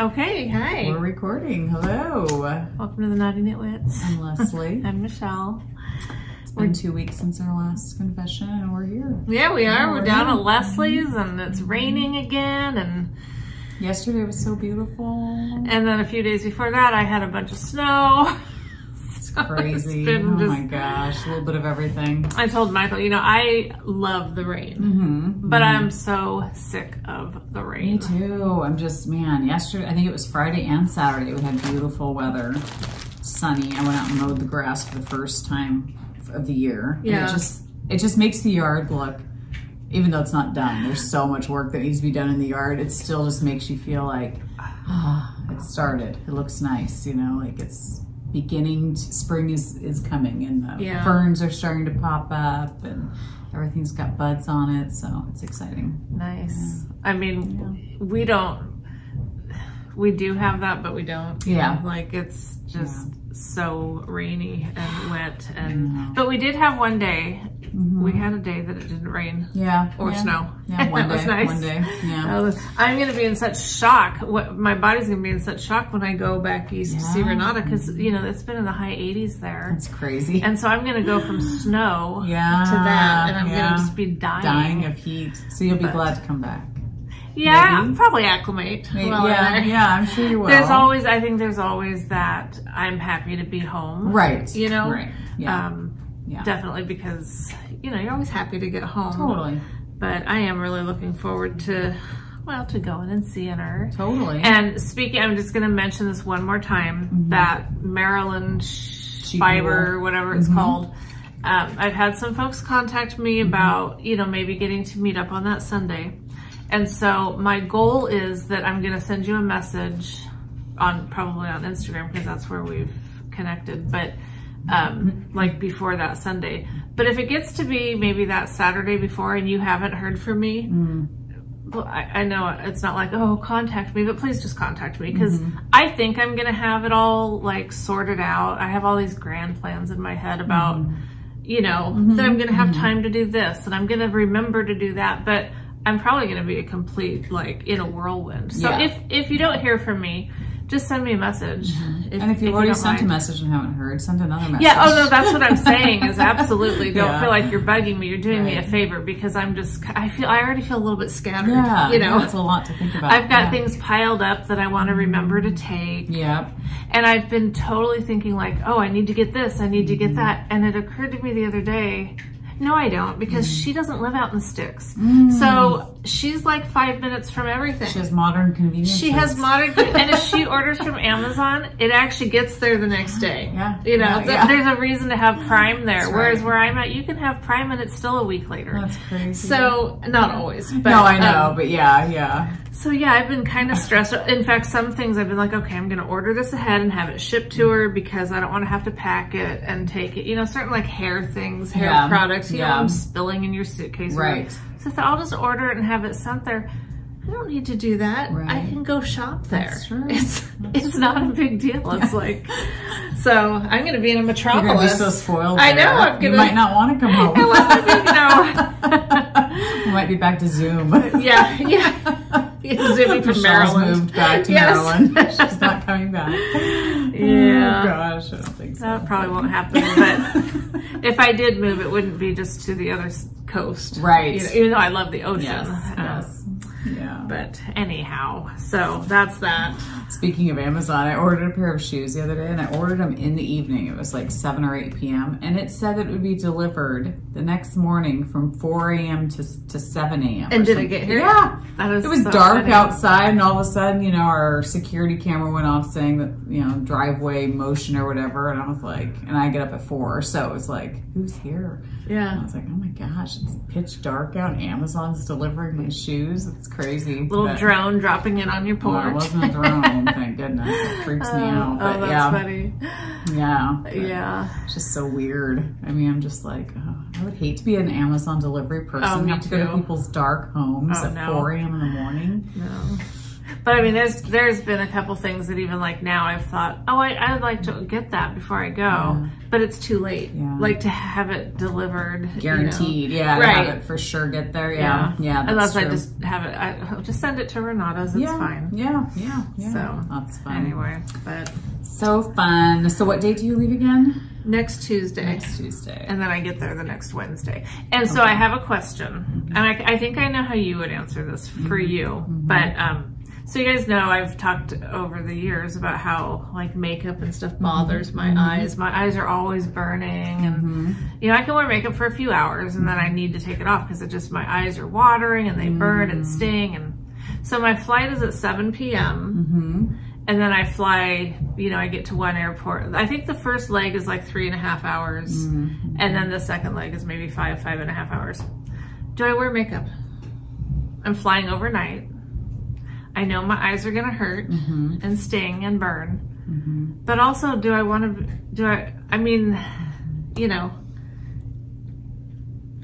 Okay, hi. We're recording. Hello. Welcome to the Naughty Nitwits. I'm Leslie. I'm Michelle. It's been 2 weeks since our last confession and we're here. Yeah, we are. We're down at Leslie's and it's raining again. And yesterday was so beautiful. And then a few days before that, I had a bunch of snow. It's crazy. Oh my gosh, a little bit of everything. I told Michael, you know, I love the rain, but I'm so sick of the rain. Me too. I'm just, man, yesterday, I think it was Friday and Saturday, we had beautiful weather, sunny. I went out and mowed the grass for the first time of the year. Yeah. And it just makes the yard look, even though it's not done, there's so much work that needs to be done in the yard, it still just makes you feel like, it started. It looks nice, you know, like it's beginning, spring is coming and the ferns are starting to pop up and everything's got buds on it, so it's exciting. Nice. Yeah. I mean, we do have that, but we don't. Yeah. Like it's just so rainy and wet, and but we did have one day. We had a day that it didn't rain. Yeah. Or snow. Yeah, one day. Was nice. One day. Yeah. I'm gonna be in such shock. My body's gonna be in such shock when I go back east to see Renata, because you know it's been in the high 80s there. It's crazy. And so I'm gonna go from snow to that, and I'm gonna just be dying of heat. So you'll be glad to come back. Yeah, I'll probably acclimate. Maybe. Yeah, I'm sure you will. I think there's always that I'm happy to be home. Right. You know? Right. Yeah. Definitely, because, you know, you're always happy to get home. Totally. But I am really looking forward to, well, to going and seeing her. Totally. And speaking, I'm just going to mention this one more time, that Maryland fiber, whatever it's called. I've had some folks contact me about, you know, maybe getting to meet up on that Sunday. And so my goal is that I'm going to send you a message probably on Instagram, because that's where we've connected, but like before that Sunday. But if it gets to be maybe that Saturday before and you haven't heard from me, well, I know it's not like, oh, contact me, but please just contact me, because I think I'm going to have it all like sorted out. I have all these grand plans in my head about, you know, that I'm going to have time to do this and I'm going to remember to do that. But I'm probably going to be a complete, like, in a whirlwind. So if you don't hear from me, just send me a message. And if you've already sent a message and haven't heard, send another message. Yeah, oh no, that's what I'm saying, is absolutely don't feel like you're bugging me. You're doing me a favor, because I'm just, I already feel a little bit scattered. Yeah, you know, it's a lot to think about. I've got things piled up that I want to remember to take. Yep. And I've been totally thinking like, oh, I need to get this, I need to get that. And it occurred to me the other day, no, I don't, because she doesn't live out in the sticks. So she's like 5 minutes from everything. She has modern conveniences. She has modern, and if she orders from Amazon, it actually gets there the next day. Yeah. You know, there's a reason to have Prime there. That's whereas where I'm at, you can have Prime and it's still a week later. That's crazy. So, not always. But, no, I know, but yeah. So yeah, I've been kind of stressed. In fact, some things I've been like, okay, I'm going to order this ahead and have it shipped to her, because I don't want to have to pack it and take it. You know, certain like hair things, hair products, you know, I'm spilling in your suitcase. Right. So I thought, I'll just order it and have it sent there. I don't need to do that. Right. I can go shop there. That's true. It's not a big deal. It's like, so I'm going to be in a metropolis. You're going to be so spoiled. I know. You might not want to come home. I want to be, You might be back to Zoom. Yeah. Zooming from Maryland. Moved back to Maryland. She's not coming back. Yeah. Oh gosh, I don't think so. That probably won't happen. But if I did move, it wouldn't be just to the other coast. Right. You know, even though I love the ocean. Yes. Yeah. But anyhow, so that's that. Speaking of Amazon, I ordered a pair of shoes the other day, and I ordered them in the evening. It was like 7 or 8 p.m. and it said that it would be delivered the next morning from 4 a.m. to 7 a.m. And did it get here? Yeah. That is it was so dark funny. outside, and all of a sudden, you know, our security camera went off saying that, you know, driveway motion or whatever. And I was like, and I get up at 4, so it was like, who's here? Yeah. And I was like, oh my gosh, it's pitch dark out. Amazon's delivering my shoes. It's crazy. Little drone dropping in on your porch. Well, it wasn't a drone, thank goodness. It freaks me out. But that's funny. Yeah. Yeah. It's just so weird. I mean, I'm just like, oh, I would hate to be an Amazon delivery person. Oh, me have to go to people's dark homes at 4 a.m. in the morning. No. But I mean, there's been a couple things that even like now I've thought, oh, I'd like to get that before I go, but it's too late. Yeah. Like to have it delivered, guaranteed. You know? Yeah, right. To have it for sure get there. Yeah, that's Unless true. I just have it, I'll just send it to Renata's. It's fine. Yeah. So that's fine. Anyway, but so fun. So what day do you leave again? Next Tuesday. Next Tuesday. And then I get there the next Wednesday. And so I have a question. And I think I know how you would answer this for you. But so you guys know I've talked over the years about how like makeup and stuff bothers my eyes. My eyes are always burning. And you know, I can wear makeup for a few hours and then I need to take it off because it just, my eyes are watering and they burn and sting. And so my flight is at 7 p.m. And then I fly, you know, I get to one airport. I think the first leg is like 3.5 hours. And then the second leg is maybe 5.5 hours. Do I wear makeup? I'm flying overnight. I know my eyes are going to hurt and sting and burn. But also, do I want to, I mean, you know,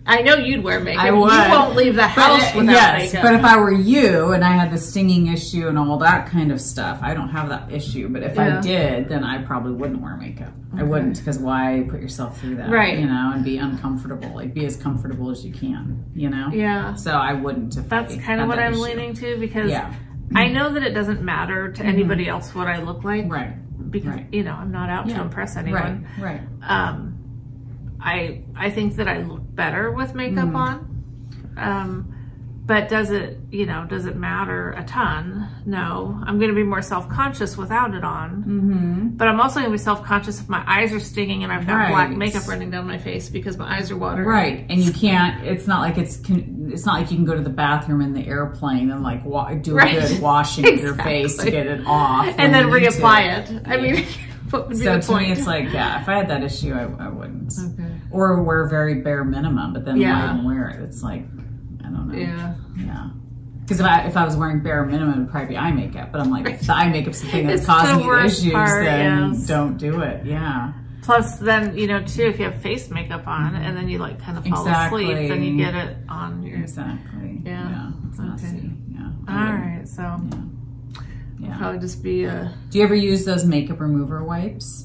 I know you'd wear makeup. I would. You won't leave the house without makeup. But if I were you and I had the stinging issue and all that kind of stuff, I don't have that issue. But if I did, then I probably wouldn't wear makeup. I wouldn't, because why put yourself through that? Right. You know, and be uncomfortable. Like, be as comfortable as you can, you know? Yeah. So I wouldn't if That's kind of what I'm leaning to, because I know that it doesn't matter to anybody else what I look like. Right. Because, you know, I'm not out to impress anyone. Right. I think that I look better with makeup on. But does it, you know, does it matter a ton? No. I'm going to be more self-conscious without it on. But I'm also going to be self-conscious if my eyes are stinging and I've got black makeup running down my face because my eyes are watering. Right. And you can't, it's not like it's not like you can go to the bathroom in the airplane and like do a good washing of your face to get it off. And then reapply it. I mean, what would be the point? Me, it's like, if I had that issue, I wouldn't. Okay. Or wear very bare minimum, but then why even wear it? It's like, I don't know. Yeah. Because if I was wearing bare minimum, it would probably be eye makeup. But I'm like, if the eye makeup's the thing that's causing you issues, then don't do it. Yeah. Plus, then, you know, too, if you have face makeup on and then you like kind of fall asleep, then you get it on your... Exactly. Yeah. It's messy. Yeah. All right. So, it'll probably just be a... Do you ever use those makeup remover wipes?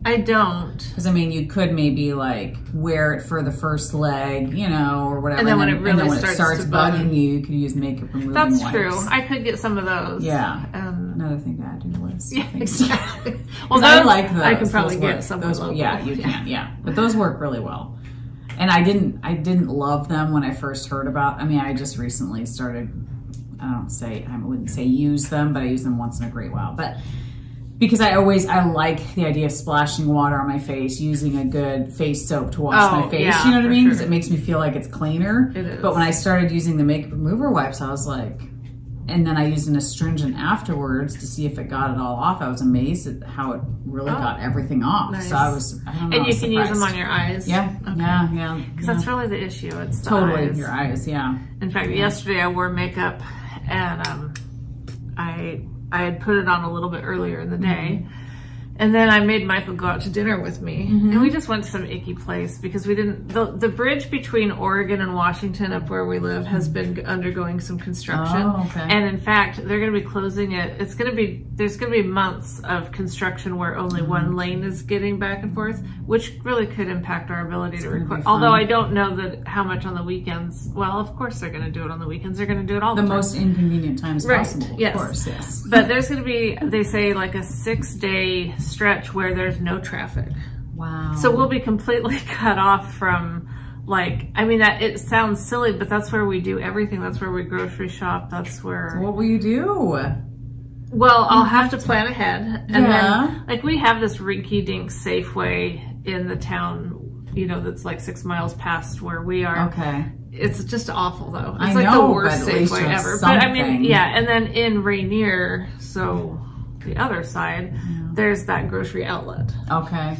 I don't. Because, I mean, you could maybe, like, wear it for the first leg, you know, or whatever. And then when it really starts bugging you, you could use makeup removing wipes. That's true. I could get some of those. Yeah. Another thing to add to the list. Yeah, exactly. Well, I like those. I can probably get some of those. Yeah, you can, But those work really well. And I didn't love them when I first heard about, I mean, I just recently started, I wouldn't say use them, but I use them once in a great while. But because I like the idea of splashing water on my face, using a good face soap to wash my face, you know what I mean? Because it makes me feel like it's cleaner. It is. But when I started using the makeup remover wipes, I was like, and then I used an astringent afterwards to see if it got it all off. I was amazed at how it really got everything off. Nice. So I don't know. And you can use them on your eyes. Yeah, okay. yeah. Because that's really the issue. It's the totally eyes. Your eyes, yeah. In fact, yesterday I wore makeup and I had put it on a little bit earlier in the day. And then I made Michael go out to dinner with me. And we just went to some icky place because we didn't, the bridge between Oregon and Washington up where we live has been undergoing some construction. Oh, okay. And in fact, they're going to be closing it. There's going to be months of construction where only one lane is getting back and forth, which really could impact our ability to record. Although I don't know that how much on the weekends. Well, of course they're going to do it on the weekends. They're going to do it all the time. The most inconvenient times possible, of course, yes. But there's going to be, they say, like a 6-day stretch where there's no traffic. Wow. So we'll be completely cut off from, like, I mean, it sounds silly, but that's where we do everything. That's where we grocery shop. That's where... So what will you do? Well, I'll have to plan ahead. And then, like, we have this rinky-dink Safeway in the town, you know, that's like 6 miles past where we are. Okay. It's just awful, though. It's like the worst Safeway ever. But I mean, and then in Rainier, so the other side, there's that grocery outlet. Okay.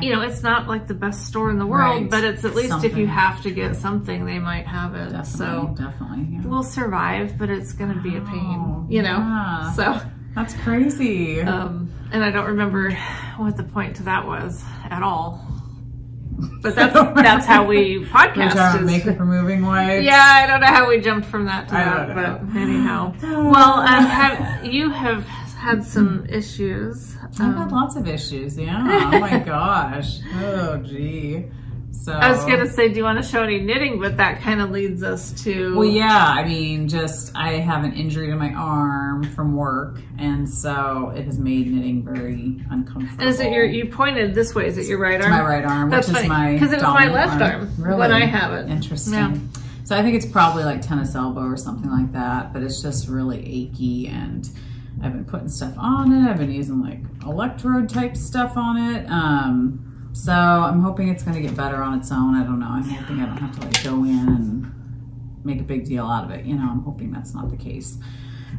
You know, it's not like the best store in the world, but it's at least if you have to get something, they might have it. Definitely. Yeah. We'll survive, but it's going to be a pain, you know? So that's crazy. And I don't remember what the point to that was at all. But that's how we podcast. Makeup removing wipes. Yeah, I don't know how we jumped from that to that, but anyhow. Well, you have had some issues. I've had lots of issues, yeah. Oh my gosh. Oh, gee. So I was going to say, do you want to show any knitting? But that kind of leads us to... Well, yeah. I mean, I have an injury to my arm from work, and so it has made knitting very uncomfortable. And is it you pointed this way? Is it your right arm? It's my right arm, That's which funny, is my because it was my left arm really? when I have it. Interesting. Yeah. So I think it's probably like tennis elbow or something like that, but it's just really achy, and I've been putting stuff on it. I've been using like electrode type stuff on it. So I'm hoping it's going to get better on its own. I don't know. I'm hoping I don't have to like go in and make a big deal out of it. You know, I'm hoping that's not the case.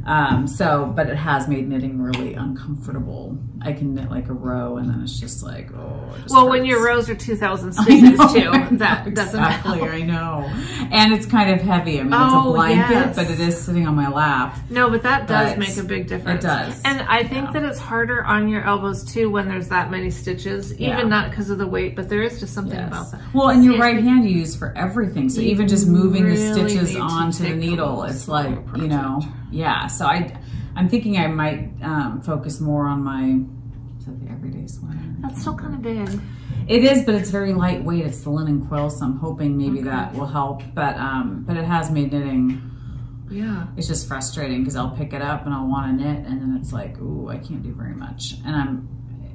But it has made knitting really uncomfortable. I can knit like a row and then it's just like, oh, it just hurts. When your rows are 2,000 stitches too, that doesn't exactly, help. I know. And it's kind of heavy. I mean, it's a blanket, but it is sitting on my lap. No, but that does make a big difference. It does. And I think that it's harder on your elbows too when there's that many stitches, even not because of the weight, but there is just something about that. Well, and your right hand you use for everything. So even just moving the stitches onto the needle, it's like, you know, yeah. So I'm thinking I might focus more on my, is that the everyday sweater? That's still kind of big. It is, but it's very lightweight. It's the linen quill, so I'm hoping maybe that will help. But it has made knitting, it's just frustrating because I'll pick it up and I'll want to knit, and then it's like, ooh, I can't do very much. And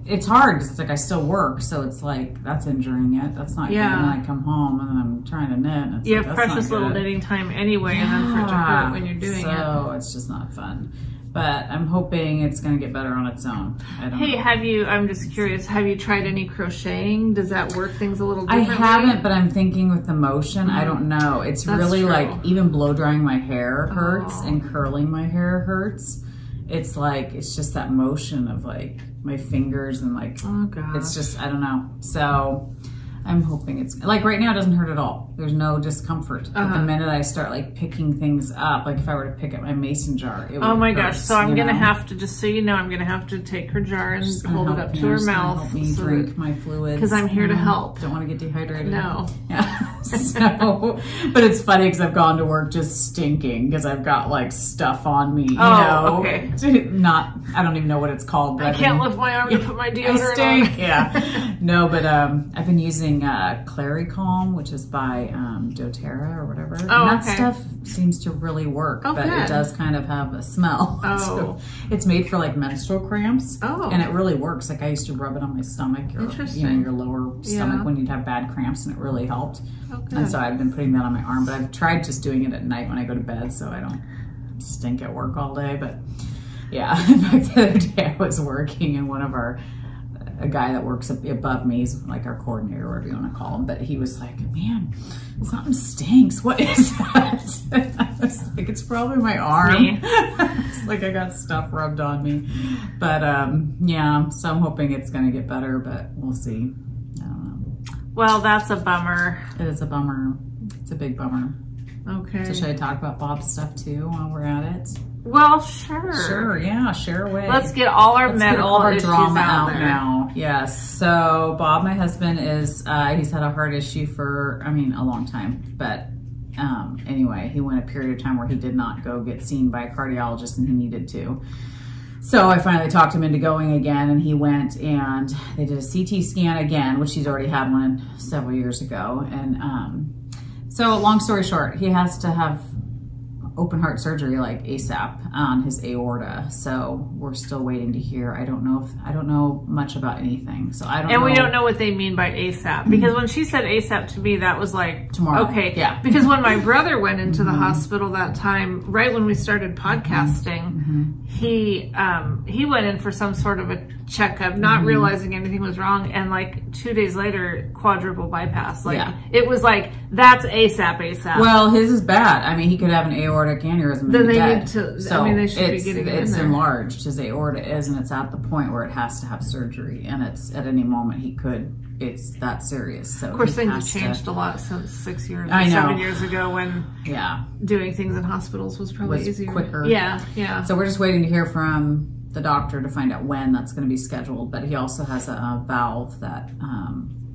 it's hard. It's like I still work, so it's like that's injuring it. That's not good. And then I come home and then I'm trying to knit. And it's you have precious little knitting time anyway, and then for it to hurt when you're doing it. So it's just not fun. But I'm hoping it's going to get better on its own. I don't know. I'm just curious, have you tried any crocheting? Does that work things a little differently? I haven't, but I'm thinking with the motion, I don't know. It's really like even blow drying my hair hurts and curling my hair hurts. It's like, it's just that motion of like my fingers and like, it's just, I don't know. So I'm hoping it's, like right now it doesn't hurt at all. There's no discomfort. But the minute I start like picking things up, like if I were to pick up my mason jar, it would Oh my gosh. So I'm going to have to, just so you know, I'm going to have to take her jar and hold it up to her mouth. Help me drink my fluids. Because I'm here to help. Don't want to get dehydrated. No. Yeah. So, but it's funny because I've gone to work just stinking because I've got like stuff on me, you know. Okay. I don't even know what it's called. But I can't lift my arm to put my deodorant on. Yeah. No, but I've been using Clary Calm, which is by doTERRA or whatever. And that stuff seems to really work, but it does kind of have a smell. So it's made for like menstrual cramps. And it really works. Like I used to rub it on my stomach or your lower stomach when you'd have bad cramps, and it really helped. And so I've been putting that on my arm, but I've tried just doing it at night when I go to bed so I don't stink at work all day. But yeah, in fact, the other day I was working and a guy that works above me, he's like our coordinator, or whatever you want to call him, but he was like, man, something stinks. What is that? I was like, it's probably my arm. It's like I got stuff rubbed on me. But yeah, so I'm hoping it's going to get better, but we'll see. I don't know. Well, that's a bummer. It is a bummer. It's a big bummer. Okay. So should I talk about Bob's stuff too while we're at it? Well, sure. Sure, yeah, share away. Let's get all our medical issues drama out there. Now. Yes. So Bob, my husband, is he's had a heart issue for, a long time. But anyway, he went a period of time where he did not go get seen by a cardiologist, and he needed to. So I finally talked him into going again, and he went and they did a CT scan again, which he's already had one several years ago. And so long story short, he has to have open heart surgery like ASAP on his aorta. So we're still waiting to hear. I don't know much about anything. So I don't know. And we don't know what they mean by ASAP, because when she said ASAP to me, that was like tomorrow. Okay. Yeah. Because when my brother went into the hospital that time, right when we started podcasting, he went in for some sort of a checkup, not realizing anything was wrong, and like 2 days later, quadruple bypass. Like it was like, that's ASAP. Well, his is bad. I mean, he could have an aortic aneurysm. Then they need to. So they should be getting it in there. Enlarged. His aorta is, and it's at the point where it has to have surgery, and it's at any moment he could. It's that serious. So of course, things have changed a lot since 6 years, 7 years ago, when doing things in hospitals was probably easier, quicker. Yeah. So we're just waiting to hear from the doctor to find out when that's going to be scheduled. But he also has a valve that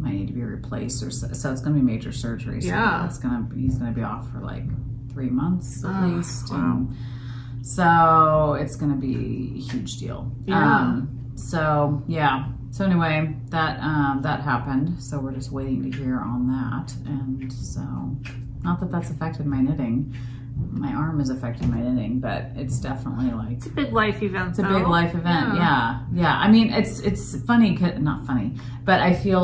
might need to be replaced, or so it's going to be major surgery. So he's going to be off for like 3 months at least. Wow. And so it's going to be a huge deal. Yeah. So anyway, that happened. So we're just waiting to hear on that. And so, not that that's affected my knitting. My arm is affecting my knitting, but it's definitely like... It's a big life event, It's a big life event, yeah. I mean, it's funny, not funny, but I feel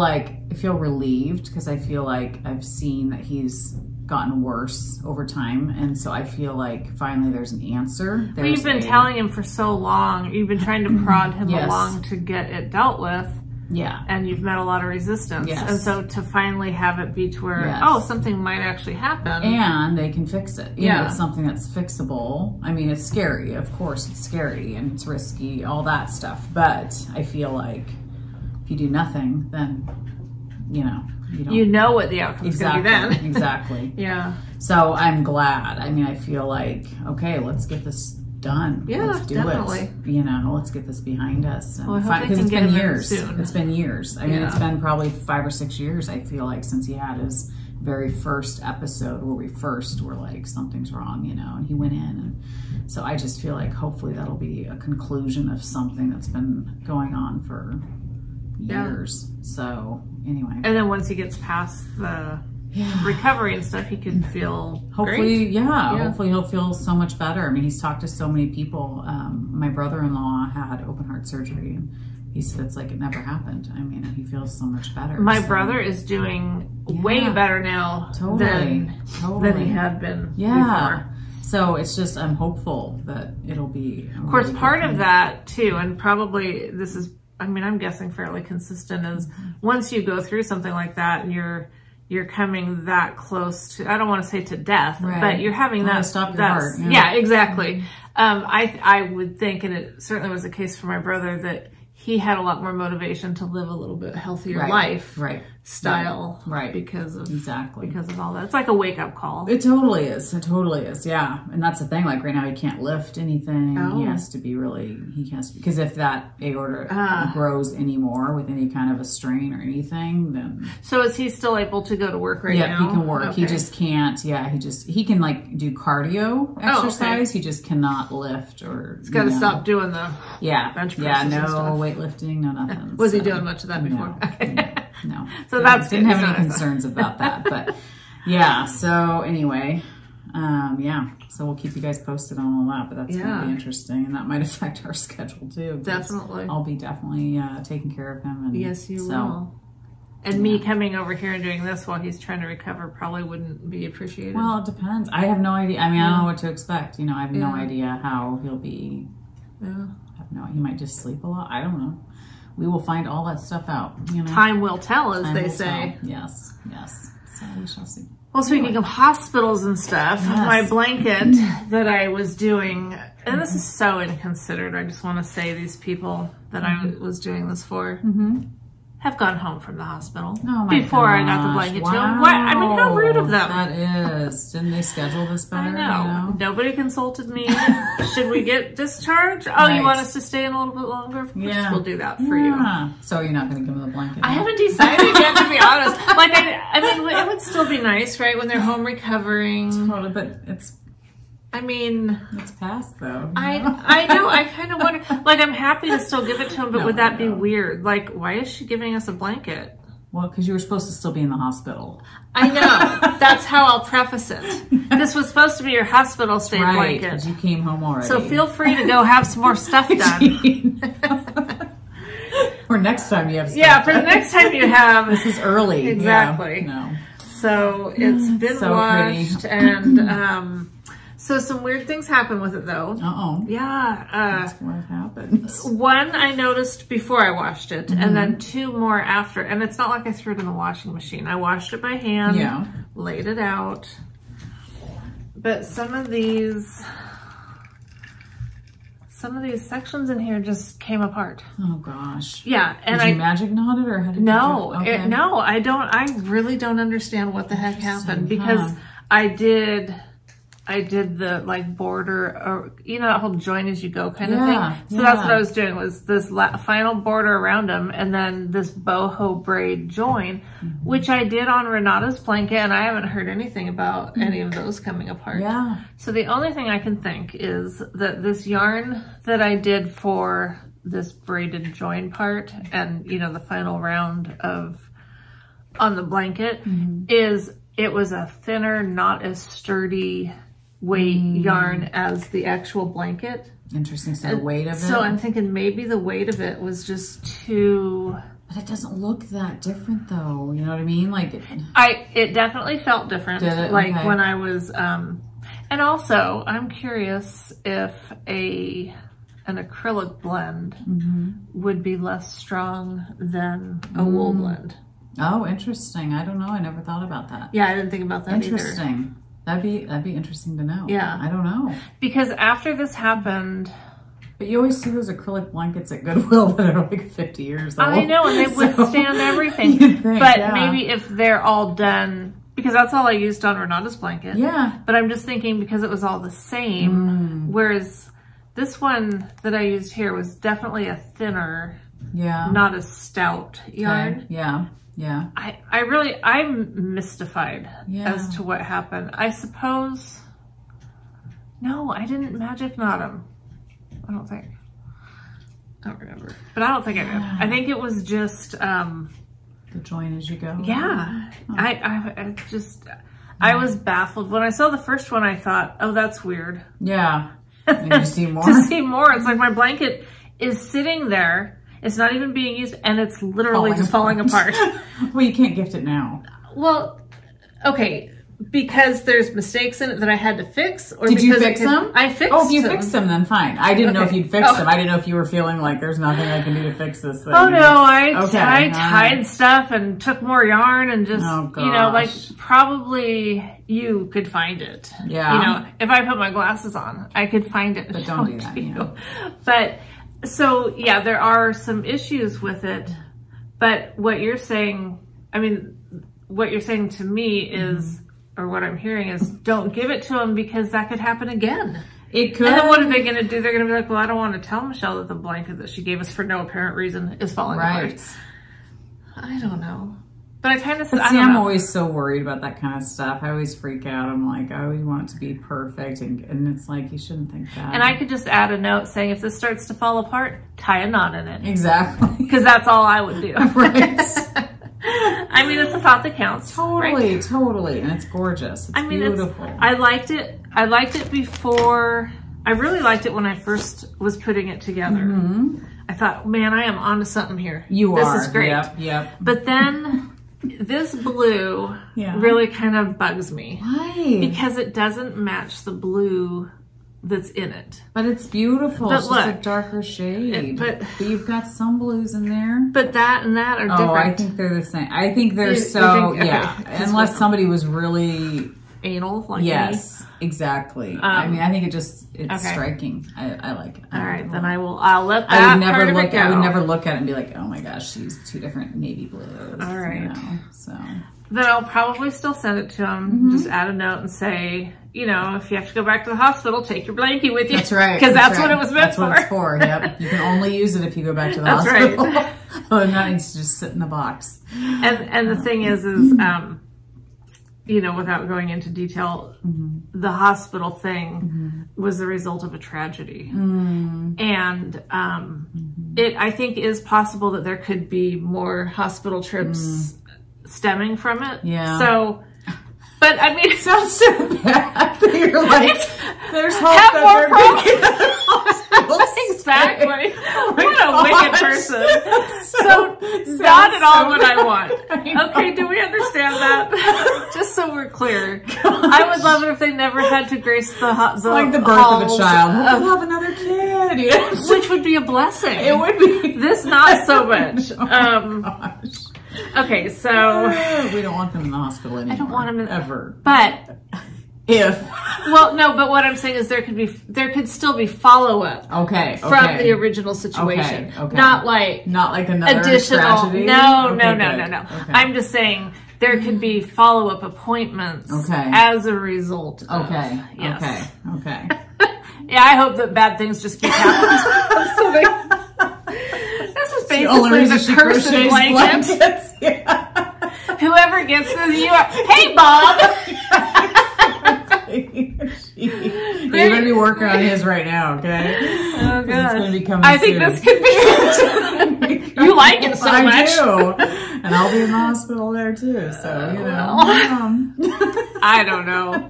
relieved because I feel like I've seen that he's gotten worse over time, and so I feel like finally there's an answer. But you've been telling him for so long. You've been trying to prod him along to get it dealt with. Yeah. And you've met a lot of resistance. Yes. And so to finally have it be to where, something might actually happen. And they can fix it. You know, it's something that's fixable. I mean, it's scary. Of course, it's scary and it's risky, all that stuff. But I feel like if you do nothing, then, you know, you know what the outcome is going to be then. Exactly. Yeah. So I'm glad. I mean, I feel like, okay, let's get this done. Yeah, let's do it. You know, let's get this behind us. Well, because it's been years. It's been years. I mean, it's been probably 5 or 6 years, I feel like, since he had his very first episode where we first were like, something's wrong, you know, and he went in. And so I just feel like hopefully that'll be a conclusion of something that's been going on for years. So anyway. And then once he gets past the recovery and stuff, he can feel hopefully hopefully he'll feel so much better. I mean, he's talked to so many people. My brother-in-law had open heart surgery, and he said it's like it never happened. I mean, he feels so much better. My brother is doing way better now than he had been before. So it's just, I'm hopeful that it'll be of course part of that too, and probably this is, I mean, I'm guessing fairly consistent, is once you go through something like that and you're coming that close to, I don't want to say to death, but you're having that stop your heart. Yeah, exactly. I would think, and it certainly was the case for my brother, that he had a lot more motivation to live a little bit healthier life style because of all that. It's like a wake-up call. It totally is. It totally is. Yeah. And that's the thing, like right now he can't lift anything. He has to be because if that aorta grows anymore with any kind of a strain or anything, then so is he still able to go to work now? Yeah, he can work. Okay. He just can't. Yeah, he can like do cardio exercise. He just cannot lift, or he's got to stop doing the bench presses. Yeah, no weightlifting, no nothing. Was he doing much of that before? No. So that's didn't have any concerns about that, but yeah. So anyway, so we'll keep you guys posted on all that, but that's going to be interesting, and that might affect our schedule too. Definitely. I'll be definitely taking care of him. And yes, you will. And me coming over here and doing this while he's trying to recover probably wouldn't be appreciated. Well, it depends. I have no idea. I mean, I don't know what to expect. You know, I have no idea how he'll be. Yeah. I have no. He might just sleep a lot. I don't know. We will find all that stuff out. You know? Time will tell, as they say. Yes. So we shall see. Well, speaking of hospitals and stuff, my blanket that I was doing, and this is so inconsiderate, I just want to say these people that I was doing this for have gone home from the hospital before I got the blanket to them. What? I mean, how rude of them. That is. Didn't they schedule this better? I know. Nobody consulted me. Should we get discharged? Oh, you want us to stay in a little bit longer? Of course we'll do that for you. So you're not going to give them the blanket? I haven't decided yet, to be honest. Like, I mean, it would still be nice, right, when they're home recovering. Totally, but it's... I mean, it's past though. I know. I kind of wonder. Like, I'm happy to still give it to him, but would that be weird? Like, why is she giving us a blanket? Well, because you were supposed to still be in the hospital. I know. That's how I'll preface it. This was supposed to be your hospital stay blanket. Because you came home already. So feel free to go have some more stuff done. Or next time you have stuff. Yeah, for the next time you have. This is early. Exactly. Yeah, no. So it's been washed and. So some weird things happen with it though. Yeah. That's what happens. One I noticed before I washed it, and then 2 more after. And it's not like I threw it in the washing machine. I washed it by hand, laid it out. But some of these sections in here just came apart. Oh gosh. Yeah. And did you magic knot it, or how did no, I don't. I really don't understand what the heck happened, because I I did the like border, or you know, that whole join as you go kind of thing. So that's what I was doing, was this final border around them, and then this boho braid join, which I did on Renata's blanket, and I haven't heard anything about any of those coming apart. Yeah. So the only thing I can think is that this yarn that I did for this braided join part, and you know, the final round of on the blanket, is it was a thinner, not as sturdy weight yarn as the actual blanket. Interesting. So the weight of it. So I'm thinking maybe the weight of it was just too. But it doesn't look that different though. You know what I mean? Like it definitely felt different. Did it? Like okay. when I was and also I'm curious if an acrylic blend would be less strong than a wool blend. Oh, interesting. I don't know. I never thought about that. Yeah, I didn't think about that interesting. either. That'd be interesting to know. Yeah. I don't know. Because after this happened... But you always see those acrylic blankets at Goodwill that are like 50 years old. I know, and they withstand everything. Think, but maybe if they're all done... Because that's all I used on Renata's blanket. Yeah. But I'm just thinking because it was all the same. Whereas this one that I used here was definitely a thinner, not a stout yarn. Okay. Yeah. Yeah. I'm mystified as to what happened. I suppose, no, I didn't magic knot them. I don't think. I don't remember. But I don't think I did. I think it was just... the join as you go. Yeah. Oh. I was baffled. When I saw the first one, I thought, oh, that's weird. Yeah. Did you see more? To see more. It's like my blanket is sitting there. It's not even being used, and it's literally just falling apart. Well, you can't gift it now. Well, okay, because there's mistakes in it that I had to fix. Or did you fix them? I fixed them. Oh, if you fixed them, then fine. I didn't know if you'd fixed them. I didn't know if you were feeling like there's nothing I can do to fix this thing. Oh, no, I tied stuff and took more yarn and just, you know, like probably you could find it. Yeah. You know, if I put my glasses on, I could find it. But don't do that, you know. But... So, yeah, there are some issues with it, but what you're saying, I mean, what you're saying to me is, or what I'm hearing is, don't give it to them because that could happen again. It could. And then what are they going to do? They're going to be like, well, I don't want to tell Michelle that the blanket that she gave us for no apparent reason is falling apart. I don't know. But I kind of said, I'm always so worried about that kind of stuff. I always freak out. I'm like, I always want it to be perfect. And it's like, you shouldn't think that. And I could just add a note saying, if this starts to fall apart, tie a knot in it. Exactly. Because that's all I would do. Right. I mean, it's a thought that counts. Totally, right? Totally. And it's gorgeous. It's beautiful. I liked it. I liked it before. I really liked it when I first was putting it together. I thought, man, I am onto something here. This is great. Yep. But then... This blue really kind of bugs me. Why? Because it doesn't match the blue that's in it. But it's beautiful. But it's look, just a darker shade. But you've got some blues in there. But that and that are different. Oh, I think they're the same. I think they're unless somebody was really... Anal, like yes, exactly. I mean, I think it's striking. I like it. All right, then I'll let that I would never part of it go. I would never look at it and be like, oh my gosh, she's two different navy blues. All right. You know, so then I'll probably still send it to him. Just add a note and say, you know, if you have to go back to the hospital, take your blankie with you. That's right. Because that's what it was meant for. That's what it's for. Yep. You can only use it if you go back to the hospital. Right. Other than that, needs to just sit in the box. And the thing is you know, without going into detail, the hospital thing was the result of a tragedy. And it, I think, is possible that there could be more hospital trips stemming from it. Yeah. So, but I mean, it sounds so bad. You're like, there's hope have that more they're problems. going to get a hospital Exactly. Oh what a wicked person. So not at all what I want. Okay, do we understand that? Just so we're clear. Gosh. I would love it if they never had to grace the like the birth of a child. We'll have another kid. Yes. Which would be a blessing. It would be. This not so much. Oh, gosh. Okay, so we don't want them in the hospital anymore. I don't want them in, ever. But if well, no, but what I'm saying is there could still be follow up. Okay. From the original situation. Okay. Not like another additional tragedy. No. Okay. I'm just saying there could be follow-up appointments as a result of. Okay. Yeah, I hope that bad things just keep happening. This is basically the cursed blanket. Yeah. Whoever gets this, you are, hey, Bob! You're going to be working on his right now, okay? Oh, God. It's going to be coming I think soon. this could be You like it so much. I do. And I'll be in the hospital there, too. So, you know. I don't know.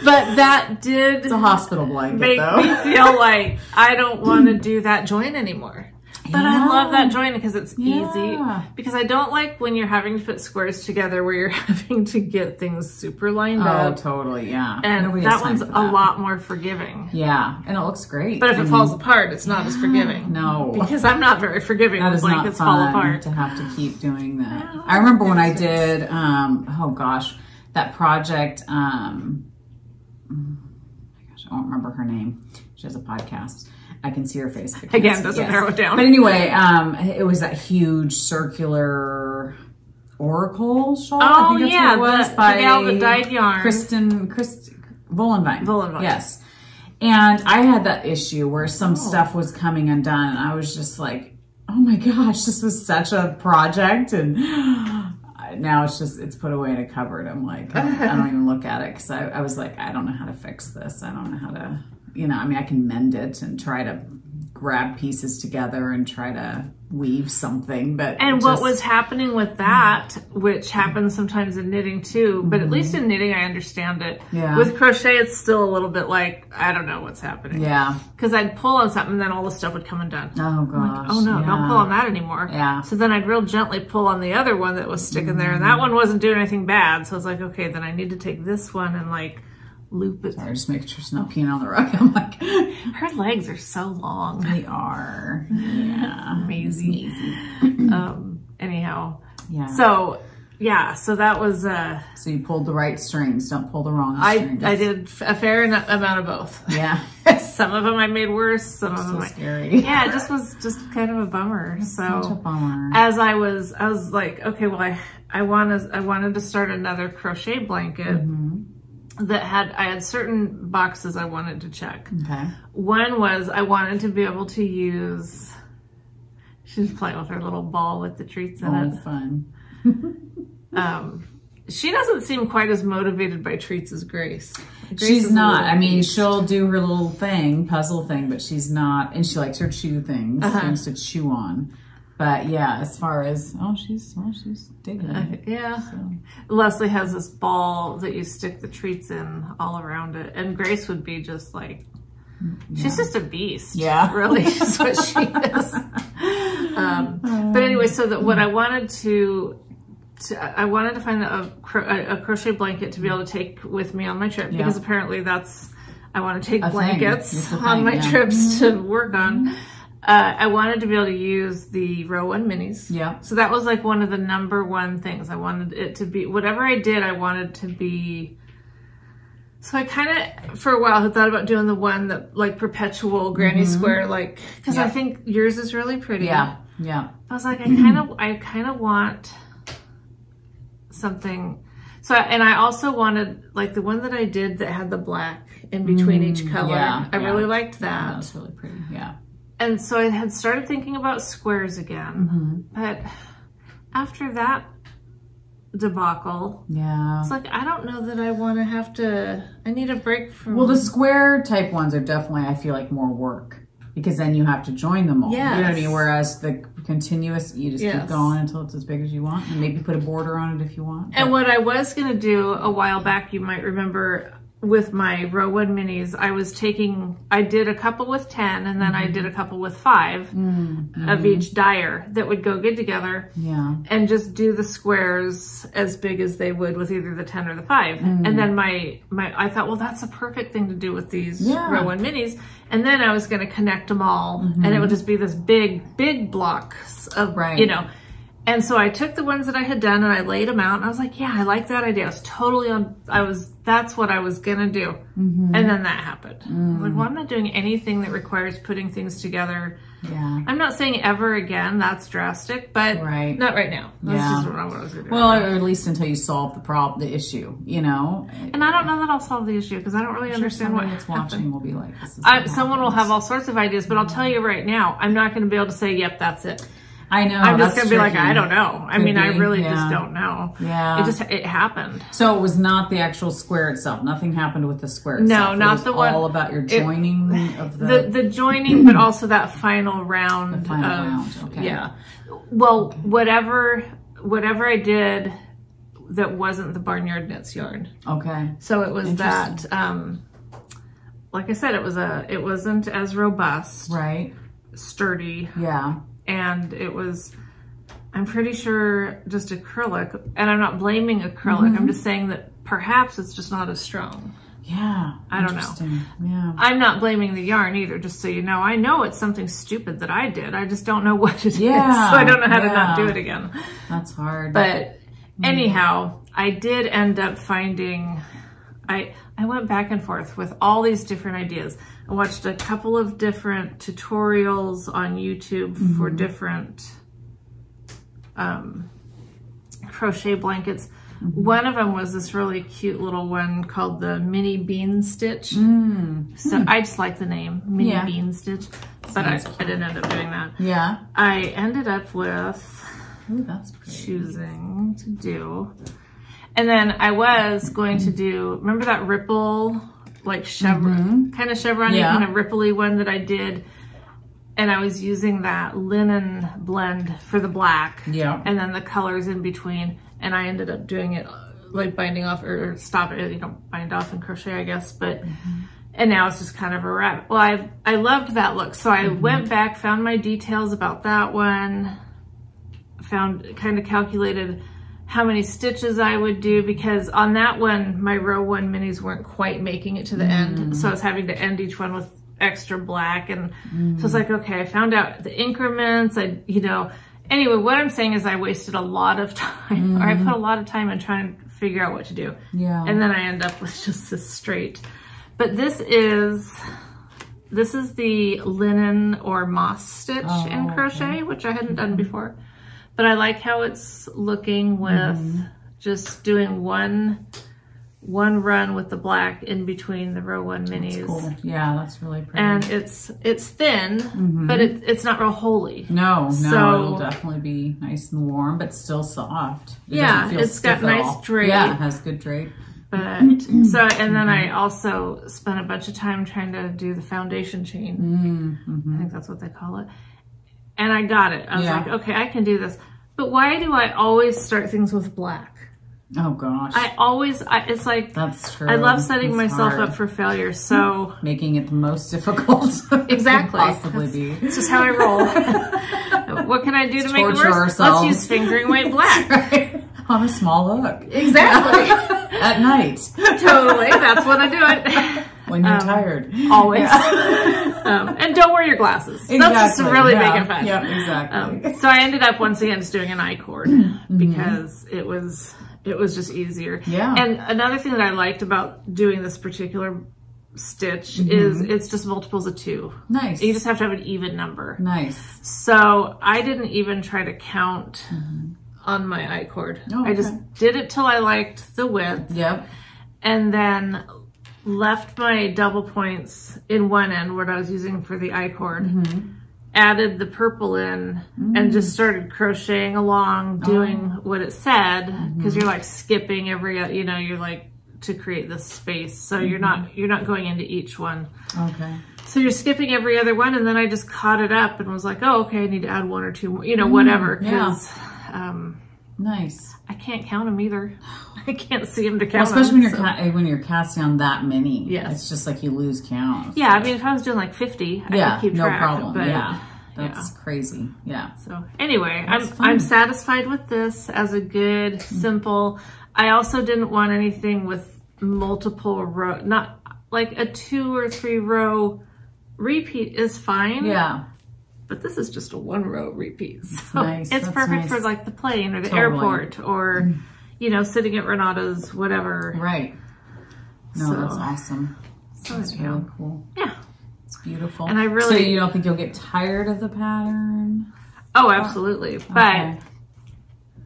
But that did... It's a hospital blanket, make me feel like I don't want to do that joint anymore. But I love that joint because it's easy. Because I don't like when you're having to put squares together where you're having to get things super lined up. Oh, totally, yeah. And that one's a lot more forgiving. Yeah, and it looks great. But if it falls apart, it's not as forgiving. No. Because I'm not very forgiving when blankets fall apart. To have to keep doing that. I remember when I did, oh gosh, that project, I don't remember her name. She has a podcast. I can see her face. Again, doesn't narrow it down. But anyway, it was that huge circular oracle shawl. Oh, I think that's what it was, by the gal that dyed yarn. Kristen Vollenbein. Yes. And I had that issue where some stuff was coming undone, and I was just like, oh my gosh, this was such a project, and now it's put away in a cupboard. I'm like, I don't even look at it because I was like, I don't know how to fix this. I don't know how to, I mean, I can mend it and try to grab pieces together and try to weave something, but what was happening with that, which happens sometimes in knitting too, but at least in knitting I understand it. Yeah. With crochet it's still a little bit like I don't know what's happening. Yeah. Because I'd pull on something and then all the stuff would come undone. Oh gosh. Like, oh no, don't pull on that anymore. Yeah. So then I'd real gently pull on the other one that was sticking there, and that one wasn't doing anything bad. So I was like, okay, then I need to take this one and like loop it. Sorry, just making sure it's not peeing on the rug. I'm like, her legs are so long. They are. Yeah. Amazing. Anyhow. Yeah. So that was so you pulled the right strings, don't pull the wrong strings. I did a fair amount of both. Yeah. Some of them I made worse, some of them scary. Yeah, it just was kind of a bummer. That's so such a bummer. As I was like, okay, well I wanted to start another crochet blanket. That I had certain boxes I wanted to check. Okay. One was I wanted to be able to use, she was playing with her little ball with the treats in it. Oh, fun. She doesn't seem quite as motivated by treats as Grace. She's not. I mean, she'll do her little puzzle thing, but she's not, and she likes her chew things, things to chew on. But yeah, as far as, she's digging it. Yeah. So. Leslie has this ball that you stick the treats in all around it. And Grace would be just like, she's just a beast. Yeah. Really is what she is. But anyway, so that what I wanted I wanted to find a crochet blanket to be able to take with me on my trip. Because apparently I want to take blankets on my trips to work on. I wanted to be able to use the Row 1 minis. Yeah. So that was like one of the #1 things. I wanted it to be, whatever I did, I wanted to be. So I kind of, for a while, had thought about doing the one that like perpetual granny square, like, because I think yours is really pretty. Yeah. Yeah. I was like, I kind of want something. So, and I also wanted like the one that I did that had the black in between each color. Yeah, I really liked that. Yeah, that's really pretty. Yeah. And so I had started thinking about squares again, but after that debacle, it's like, I don't know that I want to have to, I need a break from... Well, the square type ones are definitely, I feel like, more work because then you have to join them all. Yes. You know what I mean? Whereas the continuous, you just keep going until it's as big as you want and maybe put a border on it if you want. And what I was going to do a while back, you might remember, with my Row 1 minis, I did a couple with 10 and then I did a couple with 5 of each dyer that would go good together and just do the squares as big as they would with either the 10 or the 5. And then I thought, well, that's a perfect thing to do with these Row 1 minis. And then I was going to connect them all and it would just be this big blocks of, you know, And so I took the ones that I had done and I laid them out and I was like, yeah, I like that idea. I was totally that's what I was going to do. And then that happened. I was like, well, I'm not doing anything that requires putting things together. Yeah. I'm not saying ever again. That's drastic, but not right now. That's just what I was going to do. Well, or at least until you solve the issue, you know? And I don't know that I'll solve the issue because I don't really understand what it's watching will be like, this is someone will have all sorts of ideas, but I'll tell you right now, I'm not going to be able to say, yep, that's it. I know. I'm just going to be like, I don't know. I mean, I really just don't know. Yeah. It happened. So it was not the actual square itself. Nothing happened with the square itself. No, not the one. All about your joining of the joining, but also that final round. The final round, okay. Yeah. Well, whatever I did that wasn't the barnyard knits yarn. Okay. So it was that, like I said, it wasn't as robust. Right. Sturdy. Yeah. And it was, I'm pretty sure, just acrylic. And I'm not blaming acrylic. I'm just saying that perhaps it's just not as strong. Yeah. I don't know. Yeah. I'm not blaming the yarn either, just so you know. I know it's something stupid that I did. I just don't know what it is. So I don't know how to not do it again. That's hard. But anyhow, I did end up finding, I went back and forth with all these different ideas. I watched a couple of different tutorials on YouTube for different crochet blankets. One of them was this really cute little one called the Mini Bean Stitch. So I just like the name, Mini Bean Stitch, but I didn't end up doing that. Yeah. I ended up with that's choosing to do, and then I was going to do, remember that ripple, like chevron, kind of chevron-y, kind of ripply one that I did. And I was using that linen blend for the black. Yeah. And then the colors in between. And I ended up doing it like binding off or stop it. You don't bind off in crochet, I guess. But, and now it's just kind of a wrap. Well, I loved that look. So I went back, found my details about that one, kind of calculated how many stitches I would do, because on that one, my row 1 minis weren't quite making it to the end. So I was having to end each one with extra black. And so it's like, okay, I found out the increments. Anyway, what I'm saying is I wasted a lot of time, or I put a lot of time in trying to figure out what to do. Yeah. And then I end up with just this straight. But this is the linen or moss stitch in crochet, which I hadn't done before. But I like how it's looking with just doing one run with the black in between the row 1 minis. That's cool. Yeah, that's really pretty. And it's thin, but it's not real holey. No, it'll definitely be nice and warm, but still soft. It's got nice drape. Yeah, it has good drape. But and then I also spent a bunch of time trying to do the foundation chain. I think that's what they call it. And I got it. I was like, okay, I can do this. But why do I always start things with black? Oh gosh. It's like, that's true. I love setting myself up for failure. So making it the most difficult. Exactly. Possibly be. It's just how I roll. What can I do to make it worse? Let's use fingering weight black. Right. On a small hook. Exactly. At night. Totally. That's when I do it. When you're tired. Always. And don't wear your glasses. Exactly. That's just really making fun. Yeah, exactly. So I ended up once again just doing an I-cord because it was just easier. Yeah. And another thing that I liked about doing this particular stitch is it's just multiples of 2. Nice. You just have to have an even number. Nice. So I didn't even try to count on my I-cord. Oh, okay. I just did it till I liked the width. Yep. And then left my double points in one end where I was using for the I-cord. Added the purple in and just started crocheting along, doing what it said, because you're like skipping every, you're like to create this space. So you're not going into each one. Okay. So you're skipping every other one, and then I just caught it up and was like, oh, okay, I need to add 1 or 2 more, whatever. Because nice. I can't count them either. I can't see them to count. Well, especially when you're casting on that many. Yes. It's just like you lose count. Yeah, I mean, if I was doing like 50, I could keep track. No problem. But that's crazy. Yeah. So anyway, I'm satisfied with this as a good, simple. I also didn't want anything with multiple row, not like a 2 or 3 row repeat is fine. Yeah. but this is just a 1-row repeat. So nice. it's perfect for like the plane or the airport or, you know, sitting at Renata's, whatever. Right. No, that's awesome. So that's really cool. Yeah. It's beautiful. And I really... So you don't think you'll get tired of the pattern? Oh, absolutely. But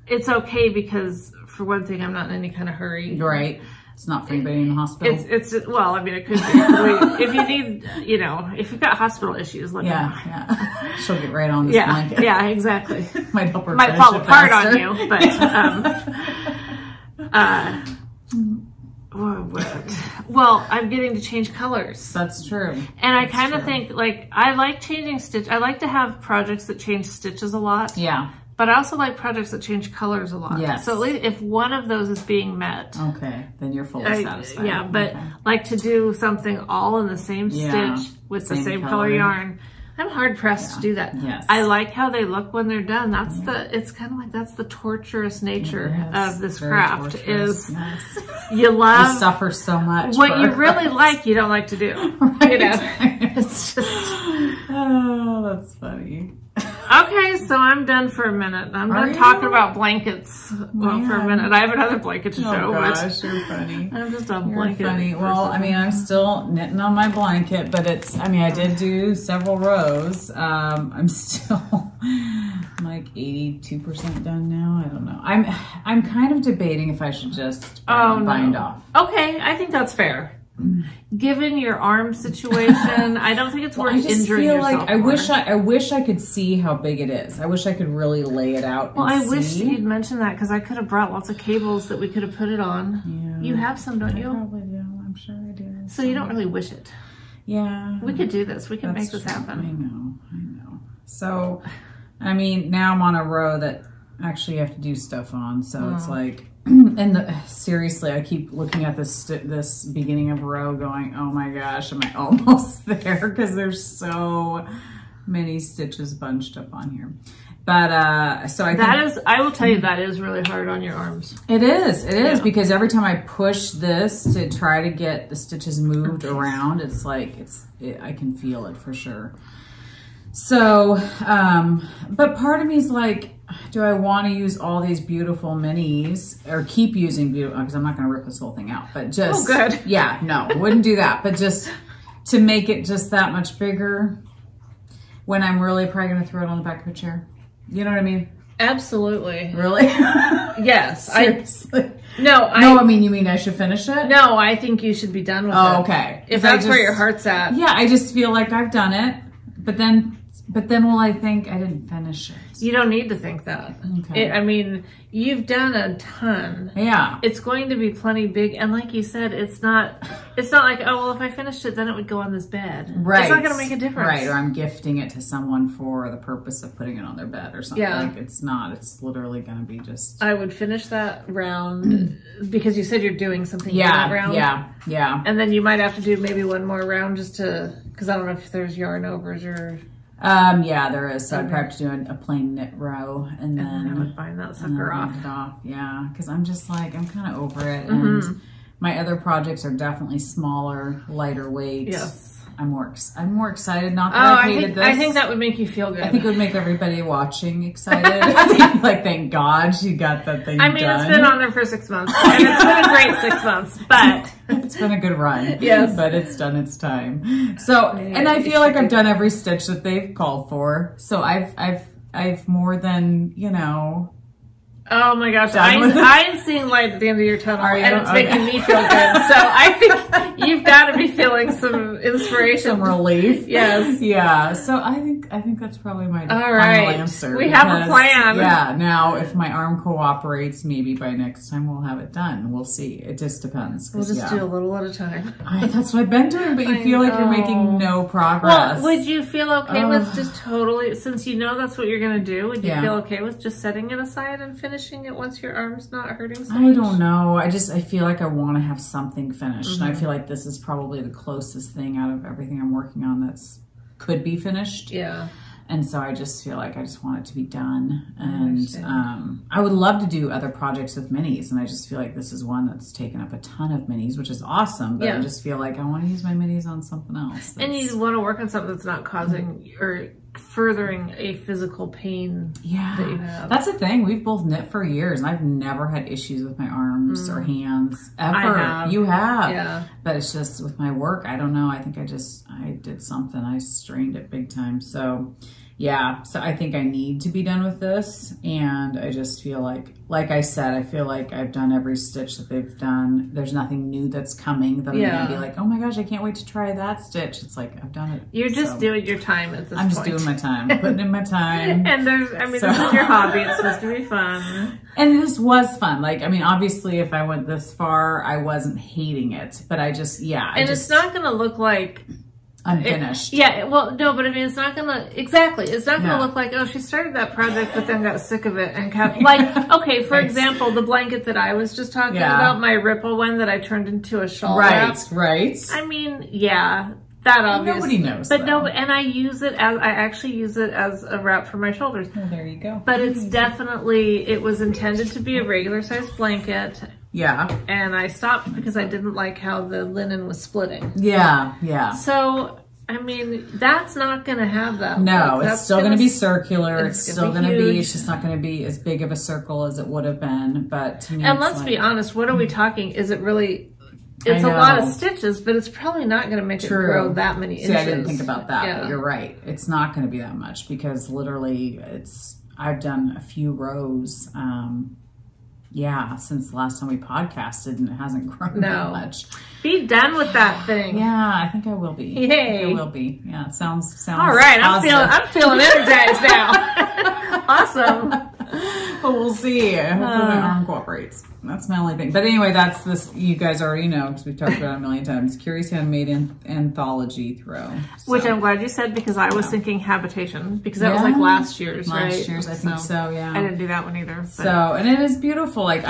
it's okay because, for one thing, I'm not in any kind of hurry. Right. It's not for anybody in the hospital. It's well, I mean, it could be. If you need, you know, if you've got hospital issues, let me know. Yeah. She'll get right on this blanket. Yeah, exactly. Might help her Might fall apart on you, but well, I'm getting to change colors. That's true. And I kind of think, like, I like changing stitch. I like to have projects that change stitches a lot. Yeah. But I also like projects that change colors a lot. Yes. So at least if one of those is being met. Okay, then you're fully satisfied. Yeah, but like to do something all in the same stitch with the same color yarn, I'm hard pressed to do that. Yes. I like how they look when they're done. That's it's kind of like, that's the torturous nature of this craft is you love. You suffer so much. What you really like, you don't like to do. Right. You know? It's just. Oh, that's funny. Okay, so I'm done for a minute. I'm done talking about blankets for a minute. I have another blanket to show. Oh gosh, you're funny. I'm just a blanket. Funny. Well, I mean, I'm still knitting on my blanket, but it's, I mean, I did do several rows. I'm still like 82% done now. I don't know. I'm kind of debating if I should just bind off. Okay, I think that's fair. Given your arm situation, I don't think it's worth injuring yourself. I wish I could see how big it is. I wish I could really lay it out. Well, I wish you'd mentioned that because I could have brought lots of cables that we could have put it on. Yeah. You have some, don't you? I probably do. I'm sure I do. So you don't really wish it. Yeah. We could do this. We can make this happen. I know. So, I mean, now I'm on a row that actually you have to do stuff on. So it's like, and seriously, I keep looking at this beginning of row going, oh my gosh, am I almost there? Because there's so many stitches bunched up on here. But so I will tell you, that is really hard on your arms. It is because every time I push this to try to get the stitches moved around, it's like I can feel it for sure. So, but part of me is like, do I want to use all these beautiful minis or keep using beautiful, because I'm not going to rip this whole thing out, but just, yeah, no, wouldn't do that. But just to make it just that much bigger when I'm really probably going to throw it on the back of a chair. You know what I mean? Absolutely. Really? Yes. Seriously. I mean, you mean I should finish it? No, I think you should be done with it. Oh, okay. If that's where your heart's at. Yeah, I just feel like I've done it, but then will I think I didn't finish it? You don't need to think that. Okay. I mean, you've done a ton. Yeah. It's going to be plenty big. And like you said, it's not like, oh, well, if I finished it, then it would go on this bed. Right. It's not going to make a difference. Right. Or I'm gifting it to someone for the purpose of putting it on their bed or something. Yeah. Like it's not. It's literally going to be just. I would finish that round because you said you're doing something in that round. Yeah. And then you might have to do maybe one more round just to, because I don't know if there's yarn overs or. Yeah, there is. So I'd probably have to do a plain knit row and then I would bind that sucker off. Yeah, because I'm just like, I'm kind of over it. And my other projects are definitely smaller, lighter weight. Yes. I'm more excited. Not that I hated this. I think that would make you feel good. I think it would make everybody watching excited. Like, thank God she got that thing done. It's been on there for 6 months. And it's been a great 6 months, but... It's been a good run. Yes. But it's done its time. So, and I feel like I've done every stitch that they've called for. So I've more than, you know... Oh my gosh, I'm seeing light at the end of your tunnel, and it's making me feel good. So I think you've got to be feeling some inspiration, some relief. Yes, yeah. So I think that's probably my final answer. We have a plan. Yeah. Now, if my arm cooperates, maybe by next time we'll have it done. We'll see. It just depends. We'll just do a little at a time. That's what I've been doing, but you feel like you're making no progress. Well, would you feel okay with just totally, since you know that's what you're going to do? Would you feel okay with just setting it aside and finishing it once your arm's not hurting so much? I don't know. I feel like I want to have something finished. And I feel like this is probably the closest thing out of everything I'm working on that's could be finished. Yeah. And so I just feel like I just want it to be done. And I would love to do other projects with minis. And I just feel like this is one that's taken up a ton of minis, which is awesome. But I just feel like I want to use my minis on something else. And you want to work on something that's not causing or furthering a physical pain that you have. That's the thing. We've both knit for years, and I've never had issues with my arms or hands ever. I have. You have. Yeah. But it's just with my work, I don't know. I think I did something. I strained it big time. So yeah, so I think I need to be done with this. And I just feel like I said, I feel like I've done every stitch that they've done. There's nothing new that's coming that I'm going to be like, oh my gosh, I can't wait to try that stitch. It's like, I've done it. You're just doing your time at this point. I'm just doing my time, putting in my time. And this is your hobby. It's supposed to be fun. And this was fun. Like, I mean, obviously if I went this far, I wasn't hating it, but I just, it's not going to look like unfinished. Well, no, but I mean, it's not gonna look like, oh, she started that project, but then got sick of it and kept, like, okay, for example, the blanket that I was just talking about, my ripple one that I turned into a shawl wrap. Right. I mean, that obviously. Nobody knows. But no, and I actually use it as a wrap for my shoulders. Oh, there you go. But it's definitely, it was intended to be a regular sized blanket. Yeah. And I stopped because I didn't like how the linen was splitting. Yeah. So, I mean, that's not going to have that. No, it's still going to be circular. It's still going to be, it's just not going to be as big of a circle as it would have been. But to me, and let's be honest, what are we talking? Is it really, it's a lot of stitches, but it's probably not going to make it grow that many inches. See, I didn't think about that, but you're right. It's not going to be that much because literally I've done a few rows, since the last time we podcasted, and it hasn't grown that much. Be done with that thing. Yeah, I think I will be. Yay. I think I will be. Yeah, it sounds all right. positive. I'm feeling energized now. Awesome. But we'll see. Hopefully my arm cooperates. That's my only thing. But anyway, that's this. You guys already know because we've talked about it a million times. Curious Handmade Anthology Throw. So. Which I'm glad you said because I was thinking Habitation because that was like last year's, right? Last year's, I think so. Yeah. I didn't do that one either. But. So, and it is beautiful. Like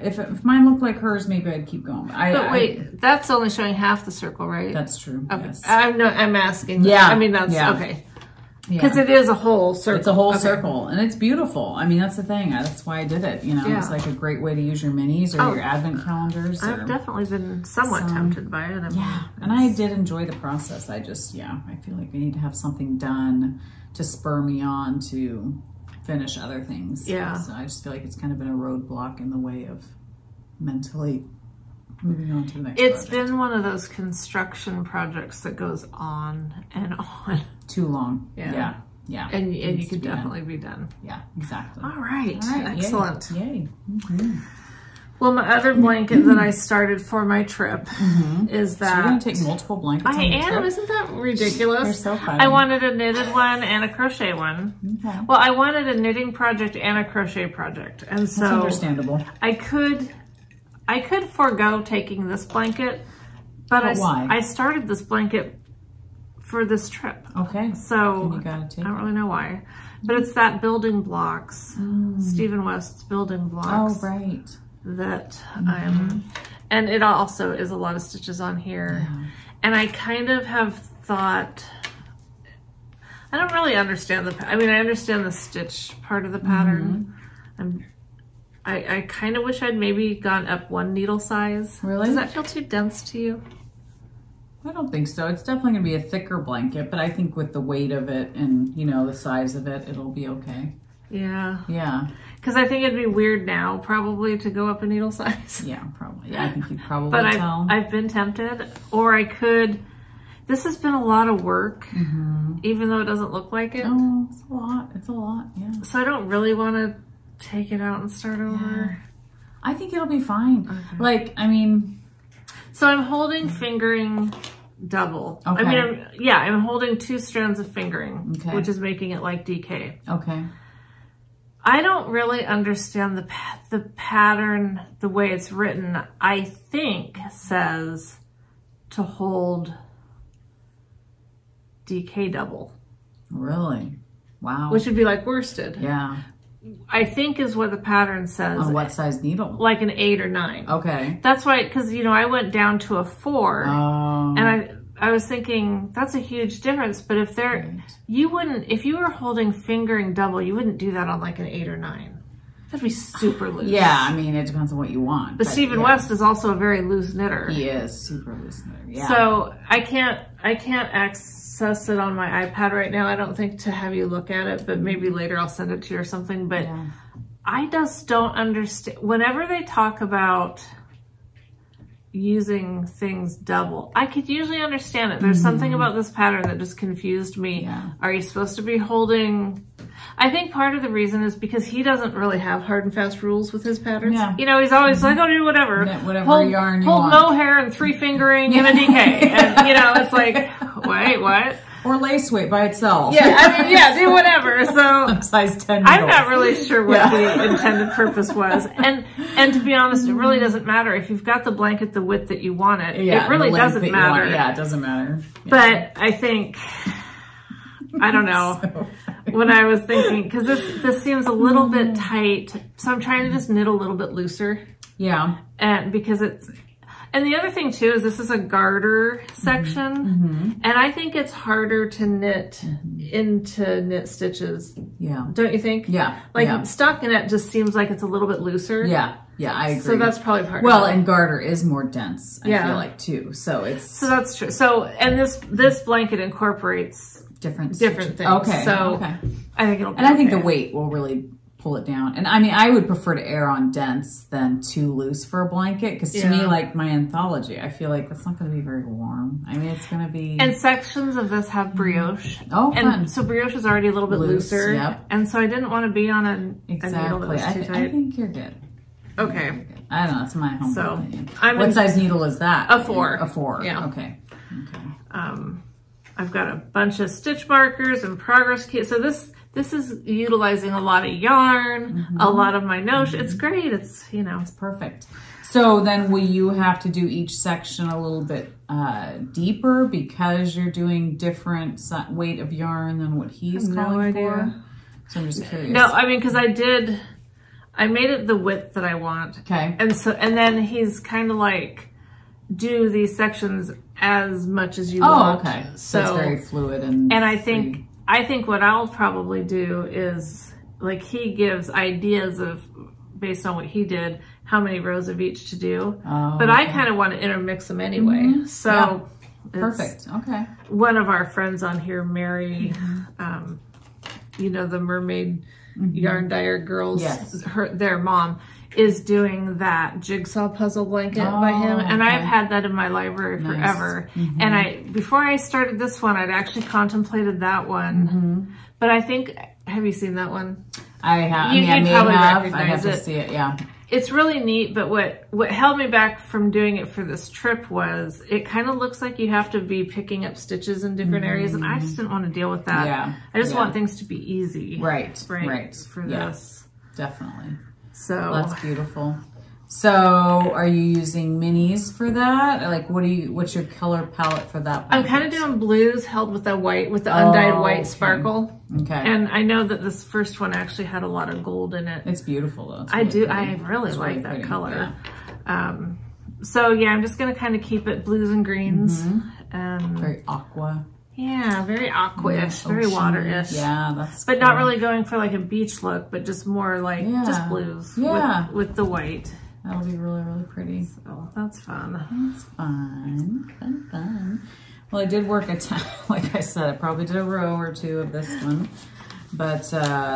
if mine looked like hers, maybe I'd keep going. But wait, that's only showing half the circle, right? That's true. Okay. Yes. I'm asking. Yeah. I mean, that's okay. Because it is a whole circle. It's a whole circle, and it's beautiful. I mean, that's the thing. That's why I did it. You know, it's like a great way to use your minis or your advent calendars. I've definitely been somewhat tempted by it. I mean, and I did enjoy the process. I just, I feel like I need to have something done to spur me on to finish other things. Yeah. So I just feel like it's kind of been a roadblock in the way of mentally moving on to the next It's project. been one of those construction projects that goes on and on. Too long. Yeah. And you could definitely be done. Yeah, exactly. All right. Excellent. Yay. Well, my other blanket that I started for my trip is that... So you're going to take multiple blankets on your trip? Isn't that ridiculous? They're so funny. I wanted a knitted one and a crochet one. Okay. Well, I wanted a knitting project and a crochet project. And so... That's understandable. I could forego taking this blanket, but why? I started this blanket for this trip. Okay. So you gotta take I don't really know why, but it's that Building Blocks, Stephen West's Building Blocks. Oh, right. That and it also is a lot of stitches on here. Yeah. And I kind of have thought, I don't really understand I understand the stitch part of the pattern. I kind of wish I'd maybe gone up one needle size. Really? Does that feel too dense to you? I don't think so. It's definitely going to be a thicker blanket, but I think with the weight of it and, the size of it, it'll be okay. Yeah. Yeah. Because I think it'd be weird now probably to go up a needle size. Yeah, probably. Yeah, I think you'd probably tell. I've been tempted. Or I could... This has been a lot of work, even though it doesn't look like it. Oh, it's a lot. It's a lot, yeah. So I don't really want to take it out and start over. I think it'll be fine. Okay. So I'm holding fingering double. Okay. I'm holding 2 strands of fingering, which is making it like DK. Okay. I don't really understand the pattern, the way it's written. I think says to hold DK double. Really? Wow. Which would be like worsted. Yeah. I think is what the pattern says. On what size needle? Like an 8 or 9. Okay. That's why, because, I went down to a 4. And I was thinking, that's a huge difference. But if you wouldn't, if you were holding fingering double, you wouldn't do that on like an 8 or 9. That'd be super loose. Yeah, I mean, it depends on what you want. But Stephen West is also a very loose knitter. He is super loose knitter. Yeah. So I can't access it on my iPad right now. I don't think to have you look at it, but maybe later I'll send it to you or something. But I just don't understand. Whenever they talk about using things double, I could usually understand it. There's something about this pattern that just confused me. Are you supposed to be holding? I think part of the reason is because he doesn't really have hard and fast rules with his patterns. You know, he's always like, oh, do whatever. Whatever yarn you want. Hold mohair and 3 fingering and a DK. And, you know, it's like, wait, what? Or lace weight by itself. Yeah, I mean, yeah, do whatever. So size 10 I'm not really sure what the intended purpose was. And to be honest, it really doesn't matter. If you've got the blanket the width that you want it, it really doesn't matter. Yeah, it doesn't matter. But I think, I don't know, when I was thinking, because this seems a little bit tight, so I'm trying to just knit a little bit looser. Yeah. And because it's, and the other thing too is this is a garter section, and I think it's harder to knit into knit stitches. Yeah. Don't you think? Yeah. Like stockinette just seems like it's a little bit looser. Yeah. Yeah, I agree. So that's probably part of it. Well, and garter is more dense, I feel like too. So it's... So that's true. So, and this blanket incorporates different things. Okay. So I think it'll be I think the weight will really pull it down. And I mean, I would prefer to err on dense than too loose for a blanket. Because to me, like my anthology, I feel like that's not going to be very warm. I mean, it's going to be... And sections of this have brioche. Oh, fun. And so brioche is already a little bit looser. Yep. And so I didn't want to be on a needle that was too tight. I think you're good. Okay. I don't know. That's my home opinion. What size needle is that? A 4. A 4. Yeah. Okay. I've got a bunch of stitch markers and progress kits. So this is utilizing a lot of yarn, a lot of my notion. It's great. It's, you know, it's perfect. So then will you have to do each section a little bit deeper because you're doing different weight of yarn than what he's calling for? So I'm just curious. No, I mean, because I made it the width that I want. Okay. And then he's kind of like, do these sections as much as you want. Oh, okay. So it's very fluid and I think what I'll probably do is, like, he gives ideas of, based on what he did, how many rows of each to do. Oh, but I kind of want to intermix them anyway. So perfect. Okay. One of our friends on here, Mary, you know, the mermaid yarn dyer girls, their mom is doing that jigsaw puzzle blanket by him. And I've had that in my library forever. And before I started this one, I'd actually contemplated that one. But I think, have you seen that one? I have. You'd probably recognize I have to see it, yeah. It's really neat, but what held me back from doing it for this trip was it kind of looks like you have to be picking up stitches in different areas, and I just didn't want to deal with that. Yeah. I just want things to be easy. Right. For this. Definitely. So that's beautiful. So are you using minis for that? Like what's your color palette for that? I'm kind of doing blues held with the white, with the undyed white sparkle. Okay. And I know that this first one actually had a lot of gold in it. It's beautiful though. I really like that color. Yeah. So yeah, I'm just gonna kind of keep it blues and greens. And very aqua. Yeah, very aqua-ish, very water-ish. Yeah, that's But not really going for like a beach look, but just more like just blues with the white. That'll be really, really pretty. So that's fun. That's fun. Fun. Well, I did work a ton. Like I said, I probably did a row or two of this one. But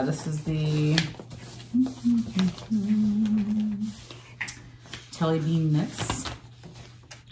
this is the Telly Bean Knits.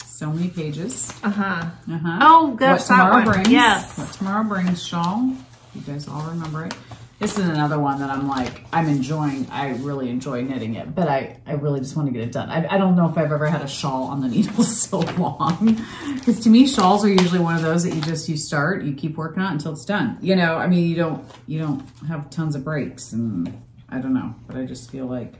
So many pages. Oh, gosh, What Tomorrow Brings. Yes. What Tomorrow Brings shawl. You guys all remember it. This is another one that I'm enjoying. I really enjoy knitting it, but I really just want to get it done. I don't know if I've ever had a shawl on the needle so long. Because to me, shawls are usually one of those that you start, you keep working on it until it's done. You know, I mean, you don't have tons of breaks, and I don't know, but I just feel like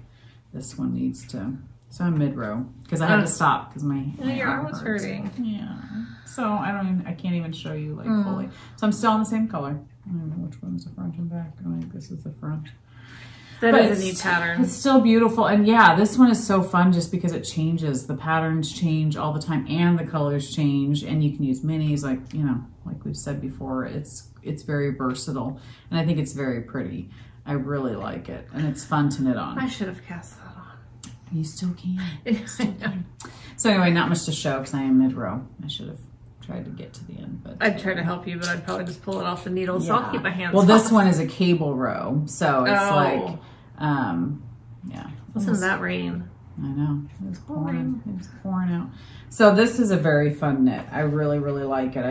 this one needs to. So I'm mid-row because I had to stop because my arm was hurting. Yeah. So I can't even show you like fully. So I'm still in the same color. I don't know which one's the front and back. I think this is the front. That is a neat pattern. It's still beautiful. And yeah, this one is so fun just because it changes. The patterns change all the time and the colors change, and you can use minis like we've said before. It's very versatile, and I think it's very pretty. I really like it, and it's fun to knit on. I should have cast that on. You still can. You still can. So anyway, not much to show because I am mid-row. I should have tried to get to the end, but I'd try to help you, but I'd probably just pull it off the needle, so I'll keep my hands Well, off. this one is a cable row, so it's like, yeah. Listen to that rain. I know. It was pouring. It was pouring out. So this is a very fun knit. I really, really like it.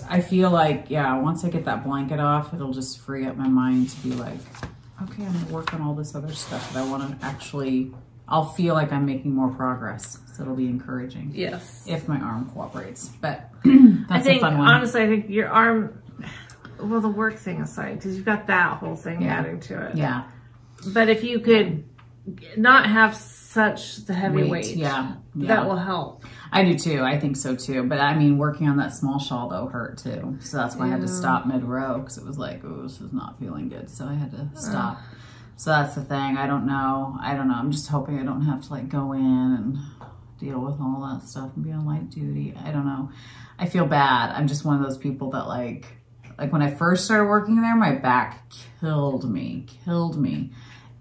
I feel like, yeah, once I get that blanket off, it'll just free up my mind to be like, okay, I'm gonna work on all this other stuff that I want to actually, I'll feel like I'm making more progress. So it'll be encouraging. Yes. If my arm cooperates. But that's a fun one. Honestly, I think your arm, well, the work thing aside, because you've got that whole thing adding to it. Yeah. But if you could not have such the heavy weight, that will help. I do too. I think so too. But I mean, working on that small shawl though hurt too. So that's why I had to stop mid-row because it was like, oh, this is not feeling good. So I had to stop. So that's the thing. I don't know. I'm just hoping I don't have to like go in and deal with all that stuff and be on light duty. I don't know. I feel bad. I'm just one of those people that like when I first started working there, my back killed me.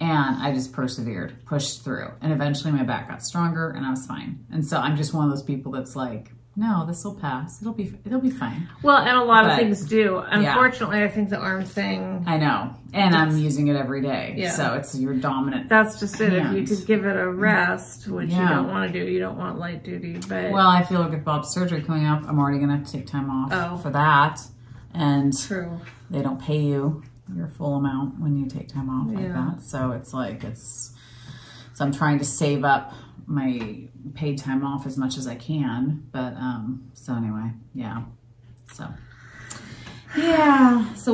And I just persevered, pushed through. And eventually my back got stronger and I was fine. And so I'm just one of those people that's like, no, this will pass. It'll be fine. Well, and a lot of things do. Unfortunately, I think the arm thing. I know. And I'm using it every day. Yeah. So it's your dominant. That's just it. If you could give it a rest, which you don't want to do, you don't want light duty. But well, I feel like with Bob's surgery coming up, I'm already going to have to take time off for that. And they don't pay you your full amount when you take time off like that. So it's like, so I'm trying to save up my paid time off as much as I can. But, so anyway, so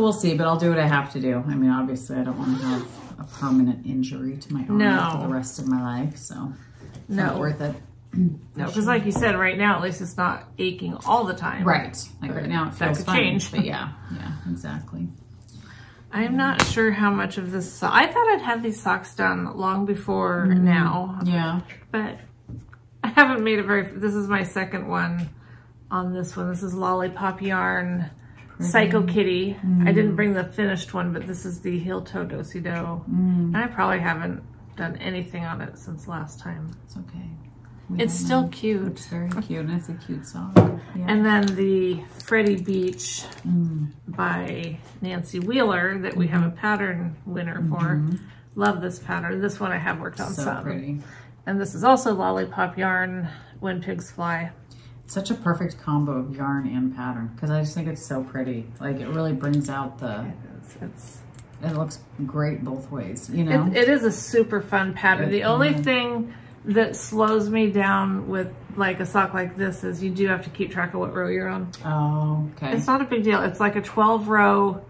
we'll see, but I'll do what I have to do. I mean, obviously I don't want to have a permanent injury to my arm for the rest of my life. So it's not worth it. No, because like you said, right now, at least it's not aching all the time. Right. Like right now it feels fine. Change. But yeah, exactly. I'm not sure how much of this. I thought I'd have these socks done long before now. Yeah. But I haven't made it this is my second one on this one. This is Lollipop Yarn Psycho Kitty. I didn't bring the finished one, but this is the heel toe do-si-do. And I probably haven't done anything on it since last time. It's okay. It's still cute. It's very cute, and it's a cute song. Yeah. And then the Freddie Beach by Nancy Wheeler that we have a pattern winner for. Love this pattern. This one I have worked on some. Pretty. And this is also Lollipop Yarn When Pigs Fly. Such a perfect combo of yarn and pattern because I just think it's so pretty. Like it really brings out the. It looks great both ways. You know, it is a super fun pattern. The only thing that slows me down with like a sock like this is you do have to keep track of what row you're on. Oh, okay. It's not a big deal. It's like a 12 row,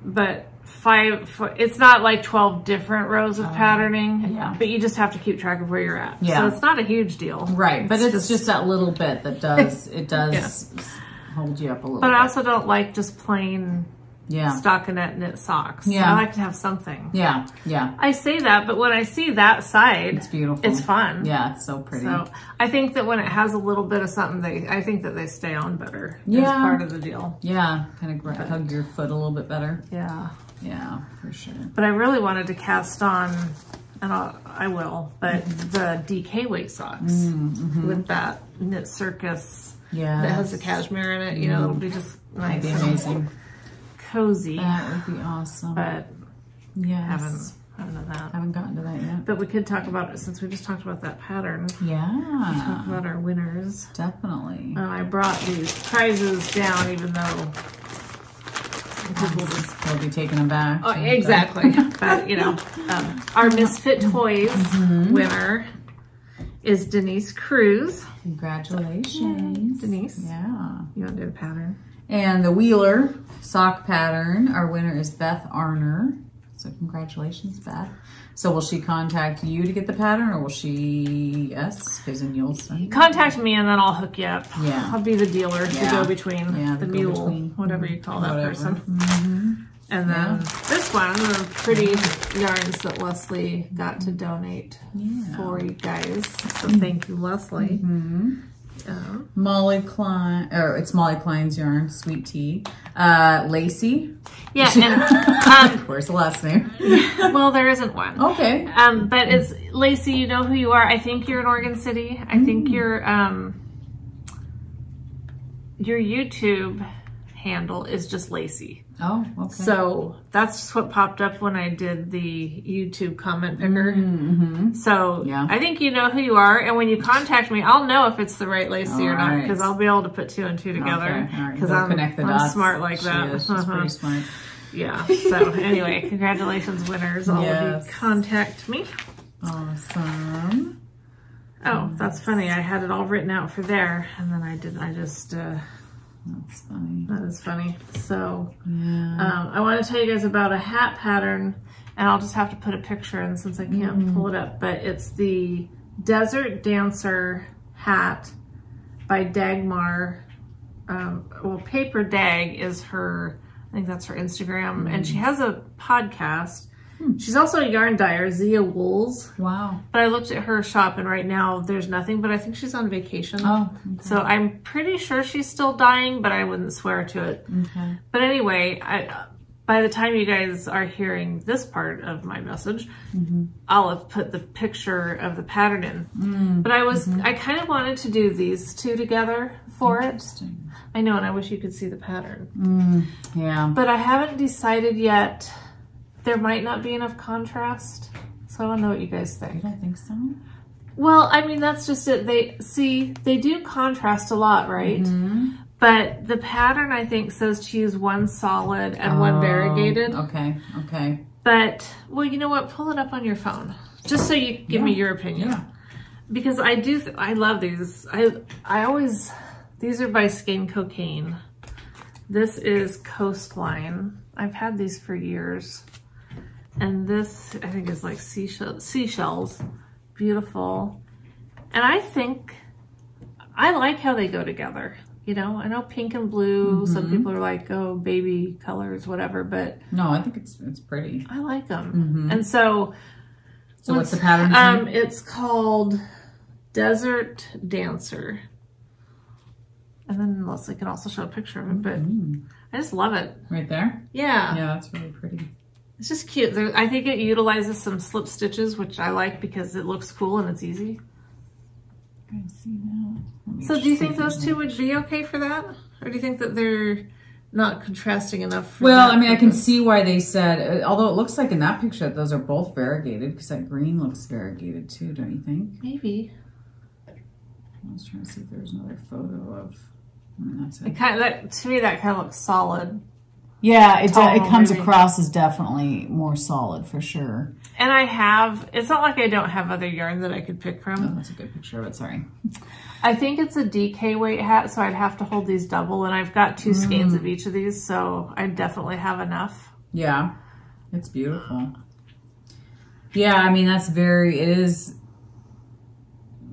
but it's not like 12 different rows of patterning, but you just have to keep track of where you're at. So it's not a huge deal. Right, but it's just that little bit that does, hold you up a little bit. But I also don't like just plain stockinette knit socks. I like to have something. Yeah. I say that, but when I see that side, it's beautiful. It's fun. Yeah, it's so pretty. So I think that when it has a little bit of something, I think that they stay on better. As part of the deal. Yeah, kind of hug your foot a little bit better. Yeah, for sure. But I really wanted to cast on, and I will, but the DK weight socks with that knit circus that has the cashmere in it. You know, it'll be just nice. That'd be amazing. Cozy. That would be awesome. But haven't done that. Haven't gotten to that yet. But we could talk about it since we just talked about that pattern. Yeah. Talk about our winners. Definitely. I brought these prizes down, even though we'll be taking them back. Oh, exactly. But you know, our Misfit Toys winner is Denise Cruz. Congratulations, Denise. Yeah. You want to do the pattern? And the Wheeler sock pattern, our winner is Beth Arner. So congratulations, Beth. So will she contact you to get the pattern, or will she, because then you'll send contact me and then I'll hook you up. Yeah. I'll be the dealer, the go-between, the mule, whatever you call that person. And then this one, the pretty yarns that Leslie got to donate for you guys. So thank you, Leslie. Molly Klein, or it's Molly Klein's yarn, Sweet Tea. Lacey. Yeah, and of course, the last name. well, there isn't one. Okay. But it's Lacey. You know who you are. I think you're in Oregon City. I think your YouTube handle is just Lacey. Oh, okay. So that's just what popped up when I did the YouTube comment picker. So yeah. I think you know who you are, and when you contact me, I'll know if it's the right Lacey or not, right. because I'll be able to put 2 and 2 together. Because I'm smart like that. She's pretty smart. Yeah. So anyway, congratulations, winners. All of you contact me. Awesome. Oh, that's funny. I had it all written out for there, and then I just. That's funny. That is funny. So, yeah. I want to tell you guys about a hat pattern, and I'll just have to put a picture in since I can't pull it up, but it's the Desert Dancer hat by Dagmar. Well, Paper Dag is her, I think that's her Instagram, and she has a podcast. She's also a yarn dyer, Zia Wools. Wow. But I looked at her shop, and right now there's nothing, but I think she's on vacation. Oh, okay. So I'm pretty sure she's still dyeing, but I wouldn't swear to it. Okay. But anyway, by the time you guys are hearing this part of my message, I'll have put the picture of the pattern in. But I kind of wanted to do these two together for it. I know, and I wish you could see the pattern. Yeah. But I haven't decided yet. There might not be enough contrast. So I don't know what you guys think. You don't think so? Well, I mean, that's just it. They do contrast a lot, right? But the pattern, I think, says to use one solid and one variegated. Okay, okay. But, well, you know what? Pull it up on your phone. Just so you give me your opinion. Yeah. Because I love these. These are by Skein Cocaine. This is Coastline. I've had these for years. And this, I think, is like seashells. Beautiful. And I like how they go together. You know, I know pink and blue. Some people are like, oh, baby colors, whatever. But no, I think it's pretty. I like them. And so what's the pattern? It's called Desert Dancer. And then Leslie can also show a picture of it. But I just love it. Right there? Yeah. Yeah, that's really pretty. It's just cute. I think it utilizes some slip stitches, which I like because it looks cool and it's easy. I see that. So do you think those two would be okay for that? Or do you think that they're not contrasting enough for Well, that I mean, purpose? I can see why they said, although it looks like in that picture that those are both variegated, because that green looks variegated too, don't you think? Maybe. I was trying to see if there's another photo of, I mean, that's it. To me, that kind of looks solid. Yeah, it comes maybe. across as definitely more solid for sure. And it's not like I don't have other yarn that I could pick from. Oh, that's a good picture of it, sorry. I think it's a DK weight hat, so I'd have to hold these double, and I've got 2 skeins of each of these, so I definitely have enough. Yeah, it's beautiful. Yeah, I mean, it is,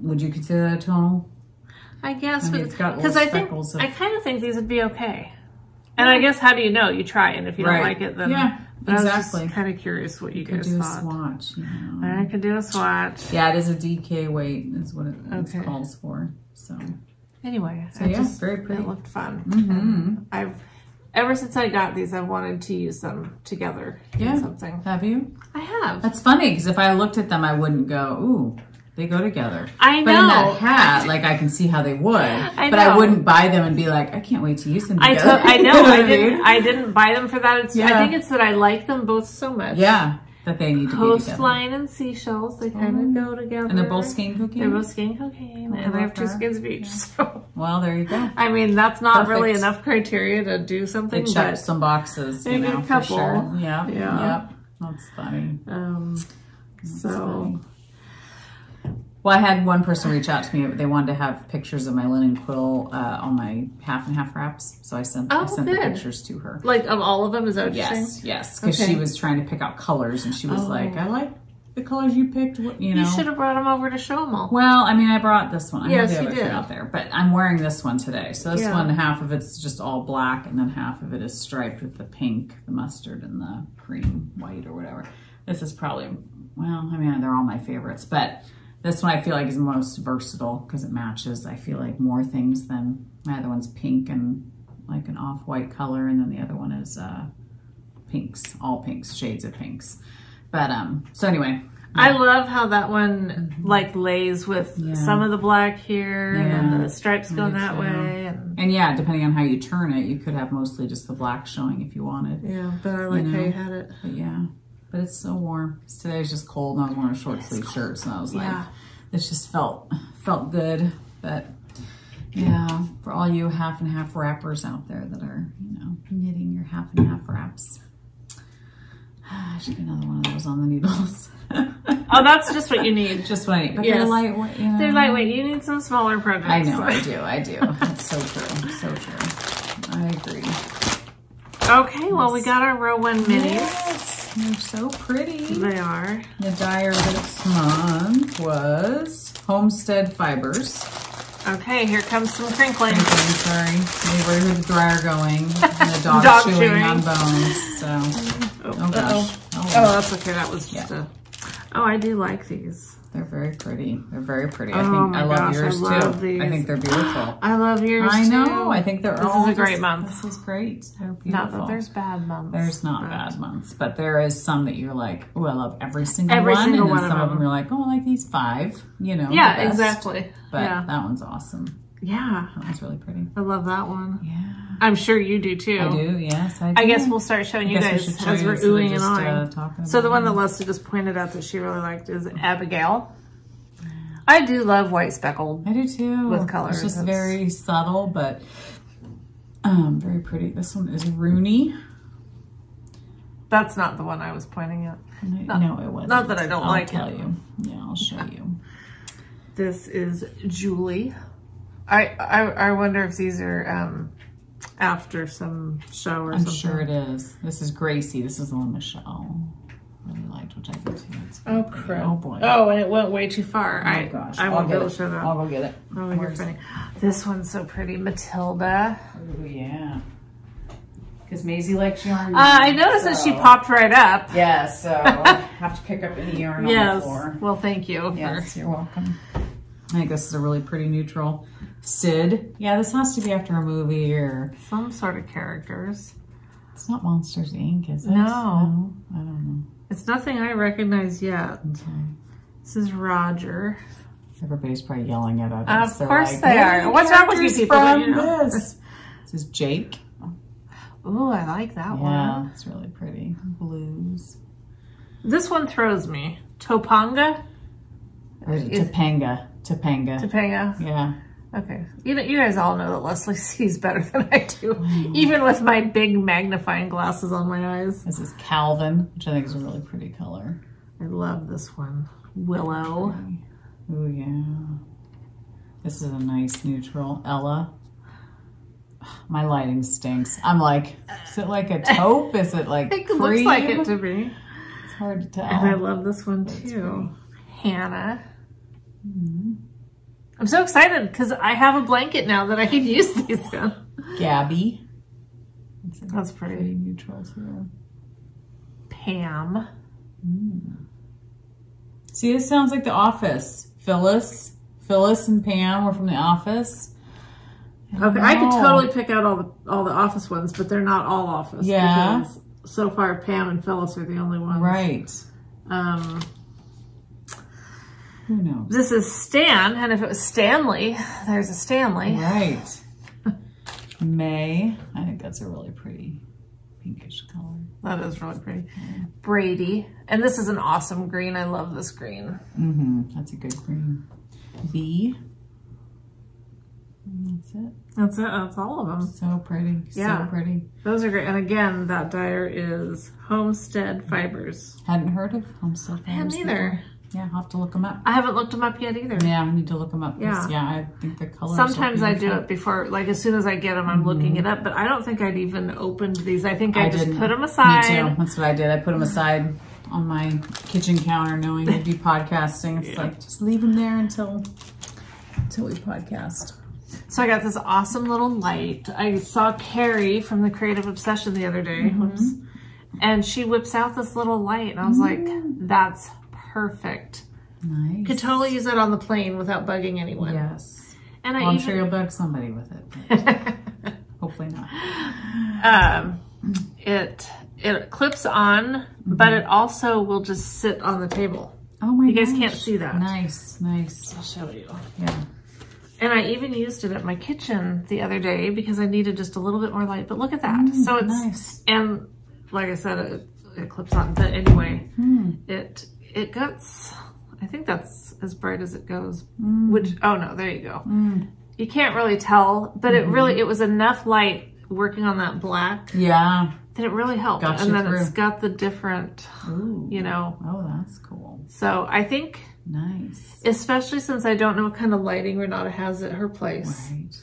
would you consider that a tonal? I guess, it's got little speckles of... I kind of think these would be okay. And I guess, how do you know? You try, and if you don't like it, then... Yeah, exactly. I was just kind of curious what you guys could do thought. a swatch, you know. I could do a swatch. Yeah, it is a DK weight is what it calls for. So anyway, very pretty. It looked fun. Ever since I got these, I've wanted to use them together in something. Have you? I have. That's funny, because if I looked at them, I wouldn't go, ooh, they go together. I know. But in that hat, like, I can see how they would. But I wouldn't buy them and be like, I can't wait to use them together. I know. I didn't buy them for that. I think it's that I like them both so much. Yeah, that they need to be together. Coastline and seashells, they kind of go together. And they're both Skein Cocaine? They're both Skein Cocaine, and I have 2 skeins of each. So. Well, there you go. I mean, that's not really enough criteria to do something. They checked some boxes, you know, a couple. for sure. Yeah. Yeah. That's funny. So... funny. Well, I had one person reach out to me. They wanted to have pictures of my linen quill on my half and half wraps. So I sent the pictures to her. Like of all of them? Is that what you're saying? Yes. Because she was trying to pick out colors, and she was like, I like the colors you picked. You know. You should have brought them over to show them all. Well, I mean, I brought this one. I yes, have the other out there. But I'm wearing this one today. So this one, half of it's just all black, and then half of it is striped with the pink, the mustard, and the cream white or whatever. This is probably, well, I mean, they're all my favorites. But This one I feel like is the most versatile because it matches, I feel like, more things than my other one's pink and like an off-white color, and then the other one is pinks, all pinks, shades of pinks. But so anyway. I love how that one like lays with some of the black here and the stripes going that way. And yeah, depending on how you turn it, you could have mostly just the black showing if you wanted. Yeah, but I like how you had it. But yeah, but it's so warm. Today's just cold and I was wearing a short sleeve shirt, so I was like, this just felt good. But yeah, for all you half and half wrappers out there that are, you know, knitting your half and half wraps. I should get another one of those on the needles. Oh, that's just what you need. Just what I need. But they're lightweight, you know. They're lightweight. You need some smaller projects. I know, I do. That's so true. So true. I agree. Okay, well, we got our row 1 minis. Yes, they're so pretty. They are. The dyer this month was Homestead Fibers. Okay, here comes some crinkling. Sorry. We already heard the dryer going. And the dog chewing on bones. So, oh gosh. Oh, that's okay. That was just a... Oh, I do like these. They're very pretty. They're very pretty. Oh, I think my I love gosh, yours I love too. these. I think they're beautiful. I love yours I know. too. I think they're this all is a great month. This is great. They're beautiful. Not that there's bad months. There's not bad months, but there is some that you're like, oh, I love every single one. Single and one then some of them you're like, oh, I like these 5. You know. Yeah, exactly. But that one's awesome. Yeah. That one's really pretty. I love that one. Yeah. I'm sure you do too. I do, yes, I do. I guess we'll start showing you guys as we're oohing and awing. So the one that Leslie just pointed out that she really liked is Abigail. I do love white speckled. I do too. With colors. It's just very subtle, but very pretty. This one is Rooney. That's not the one I was pointing at. No, it wasn't. Not that I don't like it. I'll tell you. Yeah, I'll show you. This is Julie. I wonder if these are after some show or something. I'm sure it is. This is Gracie. This is the one Michelle really liked, which I did too. Oh, crap. Oh, boy. Oh, and it went way too far. Oh, gosh. I won't be able to show that. I'll go get it. Oh, you're funny. This one's so pretty. Matilda. Oh, yeah. Because Maisie likes yarn. I noticed that she popped right up. Yeah, so I have to pick up any yarn on the floor. Well, thank you. Yes, you're welcome. I think this is a really pretty neutral. Sid. Yeah, this has to be after a movie or... some sort of characters. It's not Monsters, Inc., is it? No. I don't know. It's nothing I recognize yet. Okay. This is Roger. Everybody's probably yelling at us. Of course they are. What's wrong with you people? This is Jake. Ooh, I like that one. Yeah, it's really pretty. Blues. This one throws me. Topanga? Or is it Topanga? Topanga. Topanga? Yeah. Okay. You guys all know that Leslie sees better than I do. Even with my big magnifying glasses on my eyes. This is Calvin, which I think is a really pretty color. I love this one. Willow. Oh, yeah. This is a nice neutral. Ella. My lighting stinks. I'm like, is it like a taupe? Is it like it cream? looks like it to me. It's hard to tell. And I love this one too. Hannah. I'm so excited because I have a blanket now that I can use these in. Gabby. That's pretty. Neutral too. Pam. See, this sounds like The Office. Phyllis and Pam were from The Office. Okay, I could totally pick out all the Office ones, but they're not all Office. Yeah. Because so far, Pam and Phyllis are the only ones. Right. Who knows? This is Stan, and if it was Stanley, there's a Stanley. Right. May. I think that's a really pretty pinkish color. That is really pretty. Yeah. Brady. And this is an awesome green. I love this green. That's a good green. B. That's it. That's it. That's all of them. So pretty. Yeah. So pretty. Those are great. And again, that dyer is Homestead Fibers. Hadn't heard of Homestead Fibers. I hadn't either. Before. Yeah, I'll have to look them up. I haven't looked them up yet either. Yeah, I need to look them up. Yeah. Yeah, I think the colors sometimes I do it before, like as soon as I get them, I'm looking it up. But I don't think I'd even opened these. I think I just put them aside. Me too. That's what I did. I put them aside on my kitchen counter knowing we'd be podcasting. It's like, just leave them there until we podcast. So I got this awesome little light. I saw Carrie from the Creative Obsession the other day. And she whips out this little light. And I was like, that's perfect Nice. Could totally use that on the plane without bugging anyone. Yes. And well, I'm sure you'll bug somebody with it. But hopefully not. It clips on, but it also will just sit on the table. Oh my gosh. You guys can't see that. Nice, nice. I'll show you. Yeah. And I even used it at my kitchen the other day because I needed just a little bit more light. But look at that. So it's nice. And like I said, it clips on. But anyway, it gets. I think that's as bright as it goes. Which oh no, there you go. You can't really tell, but it was enough light working on that black. Yeah. That it really helped. Got and then through. It's got the different, you know. Oh, that's cool. So I think. Nice. Especially since I don't know what kind of lighting Renata has at her place. Right.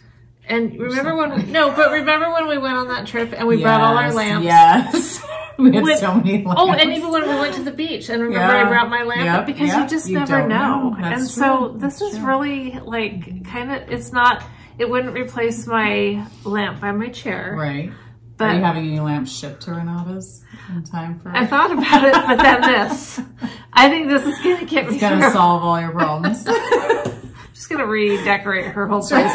And remember when we went on that trip and we brought all our lamps? Yes. We had so many lamps. Oh, and even when we went to the beach and remember I brought my lamp because you just never know. And so this is really like kind of, it wouldn't replace my lamp by my chair. Right. But are you having any lamps shipped to Renata's in time for? I thought about it, but then this. I think this is going to get me It's going to solve all your problems. Just going to redecorate her whole place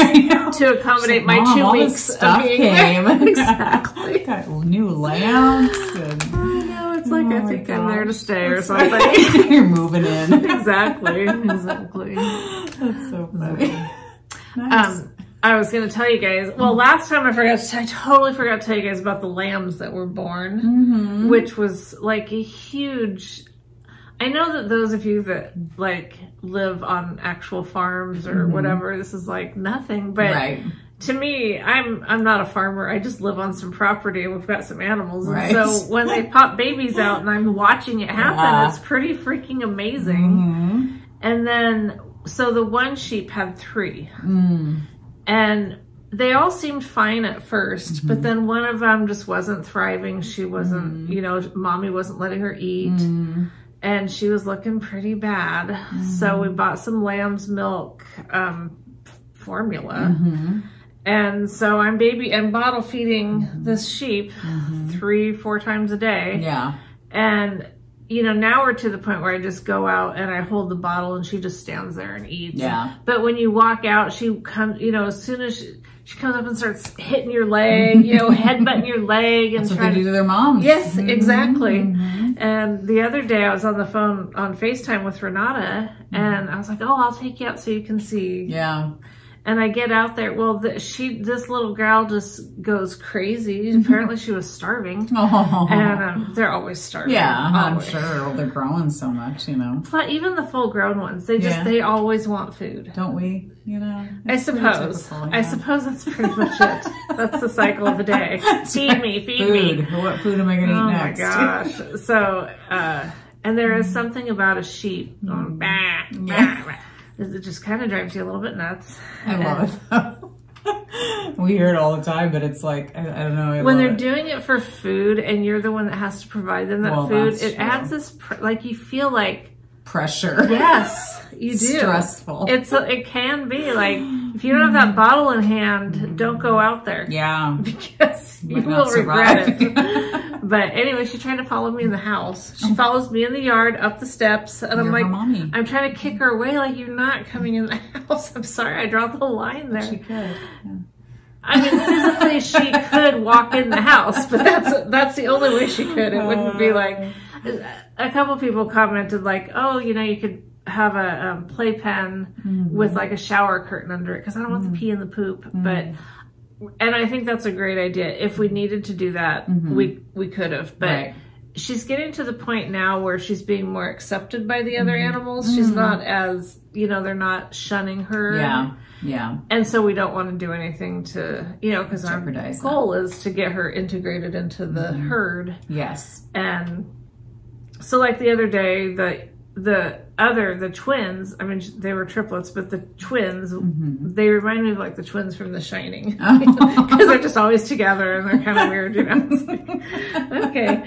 to accommodate my 2 weeks of being there. Exactly. Got new lamps. And, I know, it's like I think I'm there to stay or something. You're moving in. Exactly. That's so funny. Nice. I was going to tell you guys, well, last time I totally forgot to tell you guys about the lambs that were born, which was like a huge, I know that those of you that like live on actual farms or whatever, this is like nothing, but to me, I'm not a farmer. I just live on some property and we've got some animals. And so when they pop babies out and I'm watching it happen, it's pretty freaking amazing. And then, so the one sheep had 3. And they all seemed fine at first, but then one of them just wasn't thriving. She wasn't, you know, mommy wasn't letting her eat. And she was looking pretty bad. So we bought some lamb's milk formula. And so I'm bottle feeding this sheep 3-4 times a day. Yeah. And you know, now we're to the point where I just go out and I hold the bottle and she just stands there and eats. Yeah. But when you walk out, she comes, you know, as soon as she comes up and starts hitting your leg, you know, headbutting your leg. And that's what they do to their moms. Yes, exactly. And the other day I was on the phone on FaceTime with Renata and I was like, oh, I'll take you out so you can see. Yeah. And I get out there. Well, this little gal just goes crazy. Apparently, she was starving. And they're always starving. Yeah, I'm sure. Well, they're growing so much, you know. But even the full-grown ones, they always want food. Don't we? You know. I suppose. Typical, I suppose that's pretty much it. That's the cycle of the day. Feed me. What food am I going to eat next? Oh my gosh. So, and there is something about a sheep going bah, bah, bah. It just kind of drives you a little bit nuts. I love it. We hear it all the time, but it's like, I don't know. When they're doing it for food and you're the one that has to provide them that food, it adds this, like you feel like pressure. Yes, you do. Stressful. It can be like, if you don't have that bottle in hand, don't go out there. Yeah. Because you will regret it. But anyway, she's trying to follow me in the house. She follows me in the yard, up the steps, and I'm like, I'm trying to kick her away like, you're not coming in the house. I'm sorry, I dropped the line there. She could. Yeah. I mean, physically she could walk in the house, but that's the only way she could. It wouldn't be like, a couple people commented like, oh, you know, you could have a playpen with like a shower curtain under it because I don't want the pee and the poop. But and I think that's a great idea. If we needed to do that, we could have. But she's getting to the point now where she's being more accepted by the other animals. She's not as, you know, they're not shunning her. Yeah. Yeah. And so we don't want to do anything to, you know, because our goal is to get her integrated into the herd. Yes. And so like the other day, the twins, I mean, they were triplets, but the twins, they remind me of like the twins from The Shining. Because they're just always together and they're kind of weird, you know. It's like, okay.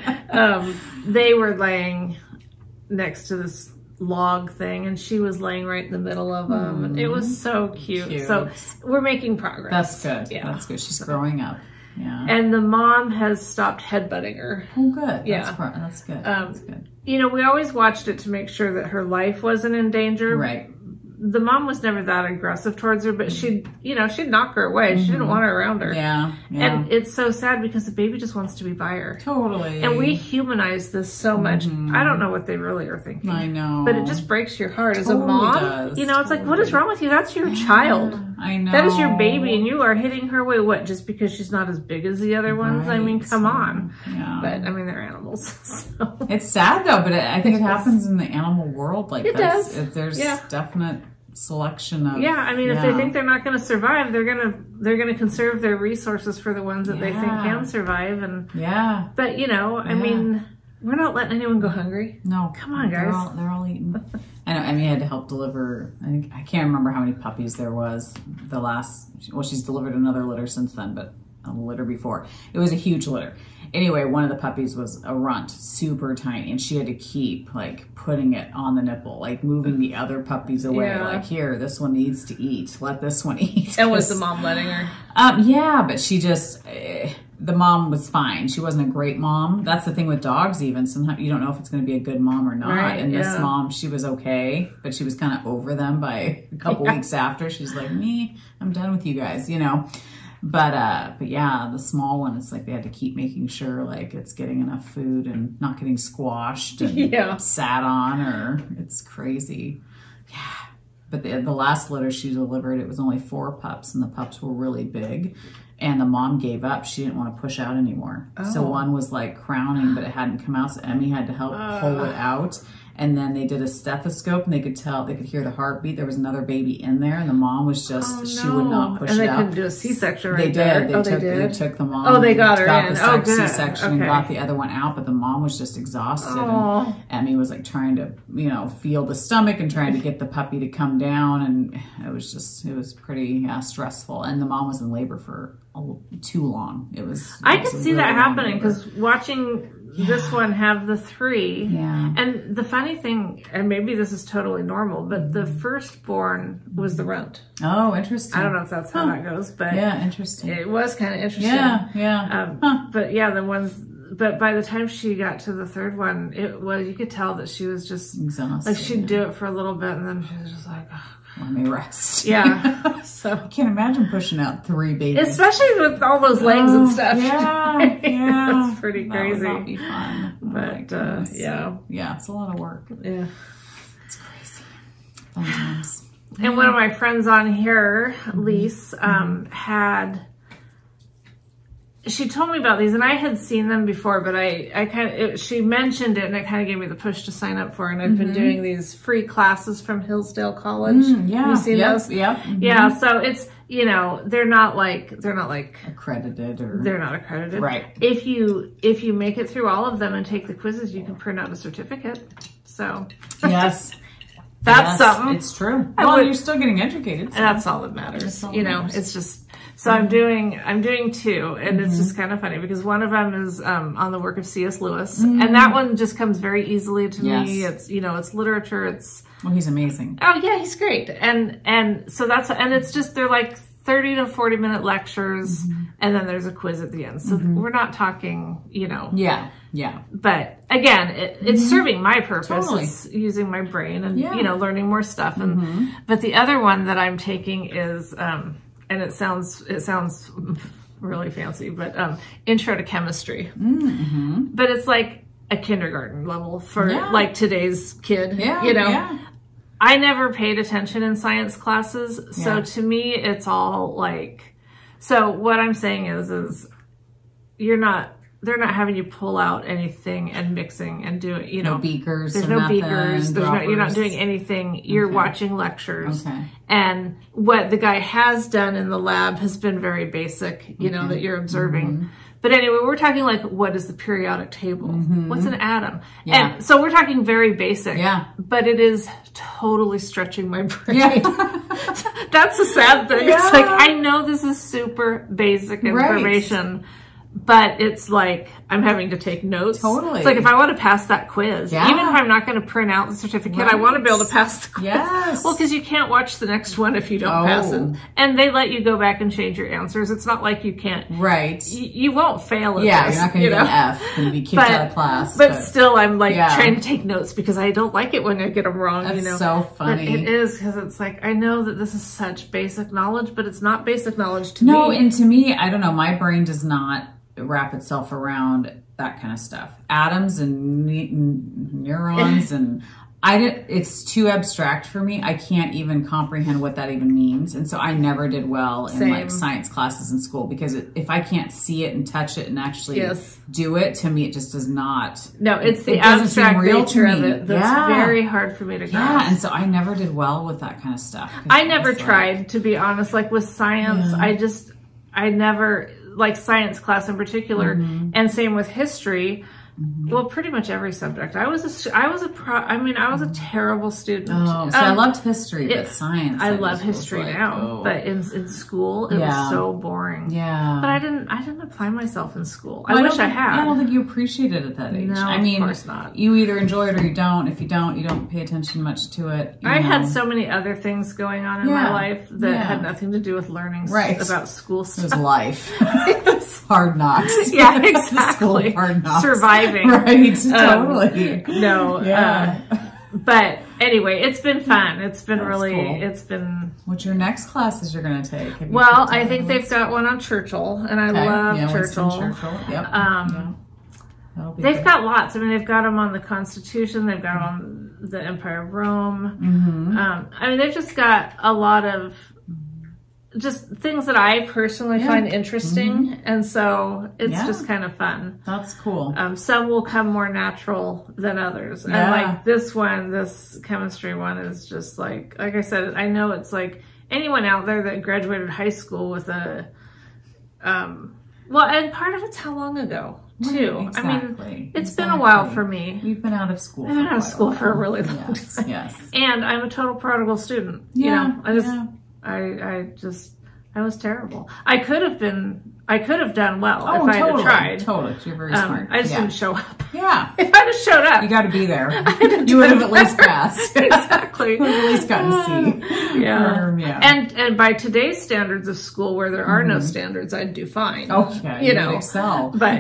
They were laying next to this log thing and she was laying right in the middle of them. And it was so cute. So we're making progress. That's good. Yeah. That's good. She's growing up. Yeah. And the mom has stopped headbutting her. Oh, good. Yeah. That's good. That's good. you know, we always watched it to make sure that her life wasn't in danger. Right. The mom was never that aggressive towards her, but she'd knock her away. She didn't want her around her. Yeah. And it's so sad because the baby just wants to be by her. Totally. And we humanize this so much. I don't know what they really are thinking. I know. But it just breaks your heart as a mom. Does. You know, it's like, what is wrong with you? That's your child. I know. That is your baby, and you are hitting her way, what, just because she's not as big as the other ones? I mean, come on. Yeah. But, I mean, they're animals. So. It's sad, though, but I think it happens in the animal world like it this. Does. There's definite selection of... Yeah, I mean, if they think they're not going to survive, they're gonna conserve their resources for the ones that they think can survive. And But, you know, I mean, we're not letting anyone go hungry. No. Come on, guys. They're all eating. I know Emmy had to help deliver, I can't remember how many puppies there was the last, well, she's delivered another litter since then, but a litter before. It was a huge litter. Anyway, one of the puppies was a runt, super tiny, and she had to keep like putting it on the nipple, like moving the other puppies away. Like, here, this one needs to eat. Let this one eat. And was the mom letting her? Yeah, but she just, the mom was fine. She wasn't a great mom. That's the thing with dogs even. Sometimes you don't know if it's going to be a good mom or not. Right, and this mom, she was okay, but she was kind of over them by a couple weeks after. She's like, I'm done with you guys, you know. But yeah, the small one, it's like they had to keep making sure like it's getting enough food and not getting squashed and sat on, or it's crazy. Yeah. But the last litter she delivered, it was only 4 pups, and the pups were really big. And the mom gave up. She didn't want to push out anymore. So one was like crowning, but it hadn't come out. So Emmy had to help pull it out. And then they did a stethoscope, and they could hear the heartbeat. There was another baby in there, and the mom was just, she would not push it out. And they couldn't do a C-section right They there. did. They took the mom. Oh, they got her in. Oh, good. C-section and got the other one out, but the mom was just exhausted. And Emmy was like trying to, you know, feel the stomach and trying to get the puppy to come down. And it was pretty stressful. And the mom was in labor for too long. I could see that happening because watching this one have the 3. Yeah. And the funny thing, and maybe this is totally normal, but the firstborn was the runt. Oh, interesting. I don't know if that's how that goes, but interesting. It was kind of interesting. Yeah. But yeah, but by the time she got to the 3rd one, you could tell that she was just exhausted. Like she'd do it for a little bit, and then she was just like, oh. Let me rest. Yeah. So I can't imagine pushing out 3 babies. Especially with all those legs and stuff. Yeah. It's pretty crazy. That would not be fun. But yeah, it's a lot of work. Yeah. It's crazy. Fun times. And one of my friends on here, Lise, she told me about these, and I had seen them before, but she mentioned it, and it kind of gave me the push to sign up for it. And I've been doing these free classes from Hillsdale College. Yeah. Have you seen those? Yeah. Yeah. So it's, you know, they're not like accredited, or they're not accredited. Right. If you make it through all of them and take the quizzes, you can print out a certificate. So yes. That's something. It's true. Well, you're still getting educated. So. That's all that matters. You know, it's just. So I'm doing 2, and it's just kind of funny because one of them is on the work of C.S. Lewis, and that one just comes very easily to me. It's, you know, it's literature. Well, he's amazing. Oh yeah, he's great, and so it's just, they're like 30 to 40 minute lectures, and then there's a quiz at the end. So we're not talking, you know. Yeah. But again, it's serving my purpose. Totally. It's using my brain and you know, learning more stuff. And but the other one that I'm taking is. And it sounds really fancy, but intro to chemistry. But it's like a kindergarten level for like today's kid. You know, I never paid attention in science classes, so to me it's all like. So what I'm saying is they're not having you pull out anything and mixing and doing, you know. No beakers. There's no beakers. You're not doing anything. You're watching lectures. And what the guy has done in the lab has been very basic, you know, that you're observing. But anyway, we're talking like, what is the periodic table? What's an atom? And so we're talking very basic. But it is totally stretching my brain. That's the sad thing. It's like, I know this is super basic information. but it's like I'm having to take notes. Totally. It's like if I want to pass that quiz, even if I'm not going to print out the certificate, I want to be able to pass the quiz. Yes. Well, because you can't watch the next one if you don't pass it. And they let you go back and change your answers. It's not like you can't. Right. You won't fail at this. You're not going to get an F and be kicked out of class. But still, I'm like trying to take notes because I don't like it when I get them wrong. That's so funny. But it is, because it's like, I know that this is such basic knowledge, but it's not basic knowledge to me. No, and to me, I don't know, my brain does not wrap itself around that kind of stuff. Atoms and neurons and it's too abstract for me. I can't even comprehend what that even means. And so I never did well in like science classes in school because if I can't see it and touch it and actually do it, to me, it just does not. No, it's the abstract nature of it that's very hard for me to grasp. Yeah, and so I never did well with that kind of stuff. I never tried, to be honest. Like with science, I never, like science class in particular, and same with history. Well, pretty much every subject. I was a terrible student. Oh, so I loved history, but science. I love history now, but in school it was so boring. Yeah. But I didn't apply myself in school. I wish I had. I don't think you appreciate it at that age. No, I mean, of course not. You either enjoy it or you don't. If you don't, you don't pay attention much to it. I had so many other things going on in my life that had nothing to do with learning about school stuff. It was life. Hard knocks. Yeah, exactly. Hard knocks. Surviving. Right, totally. But anyway, it's been fun. It's been cool. It's been. What's your next classes you're going to take? Well, I think they've got one on Churchill, and I love Churchill. Yep. They've got lots. I mean, they've got them on the Constitution. They've got them on the Empire of Rome. I mean, they've just got a lot of just things that I personally find interesting, and so it's just kind of fun. That's cool. Some will come more natural than others, and like this chemistry one is just like I said, I know it's like anyone out there that graduated high school with a well, and part of it's how long ago too. Right, exactly. I mean, it's been a while for me. You've been out of school. I've been out of school for a really long time. Yes. And I'm a total prodigal student. Yeah. You know, I was terrible. I could have done well if I had tried. Totally. You're very smart. I just didn't show up. Yeah. If I'd have showed up. You got to be there. You would have at least passed. Exactly. You would have at least gotten to see. Yeah. And by today's standards of school, where there are no standards, I'd do fine. Okay. You would excel. But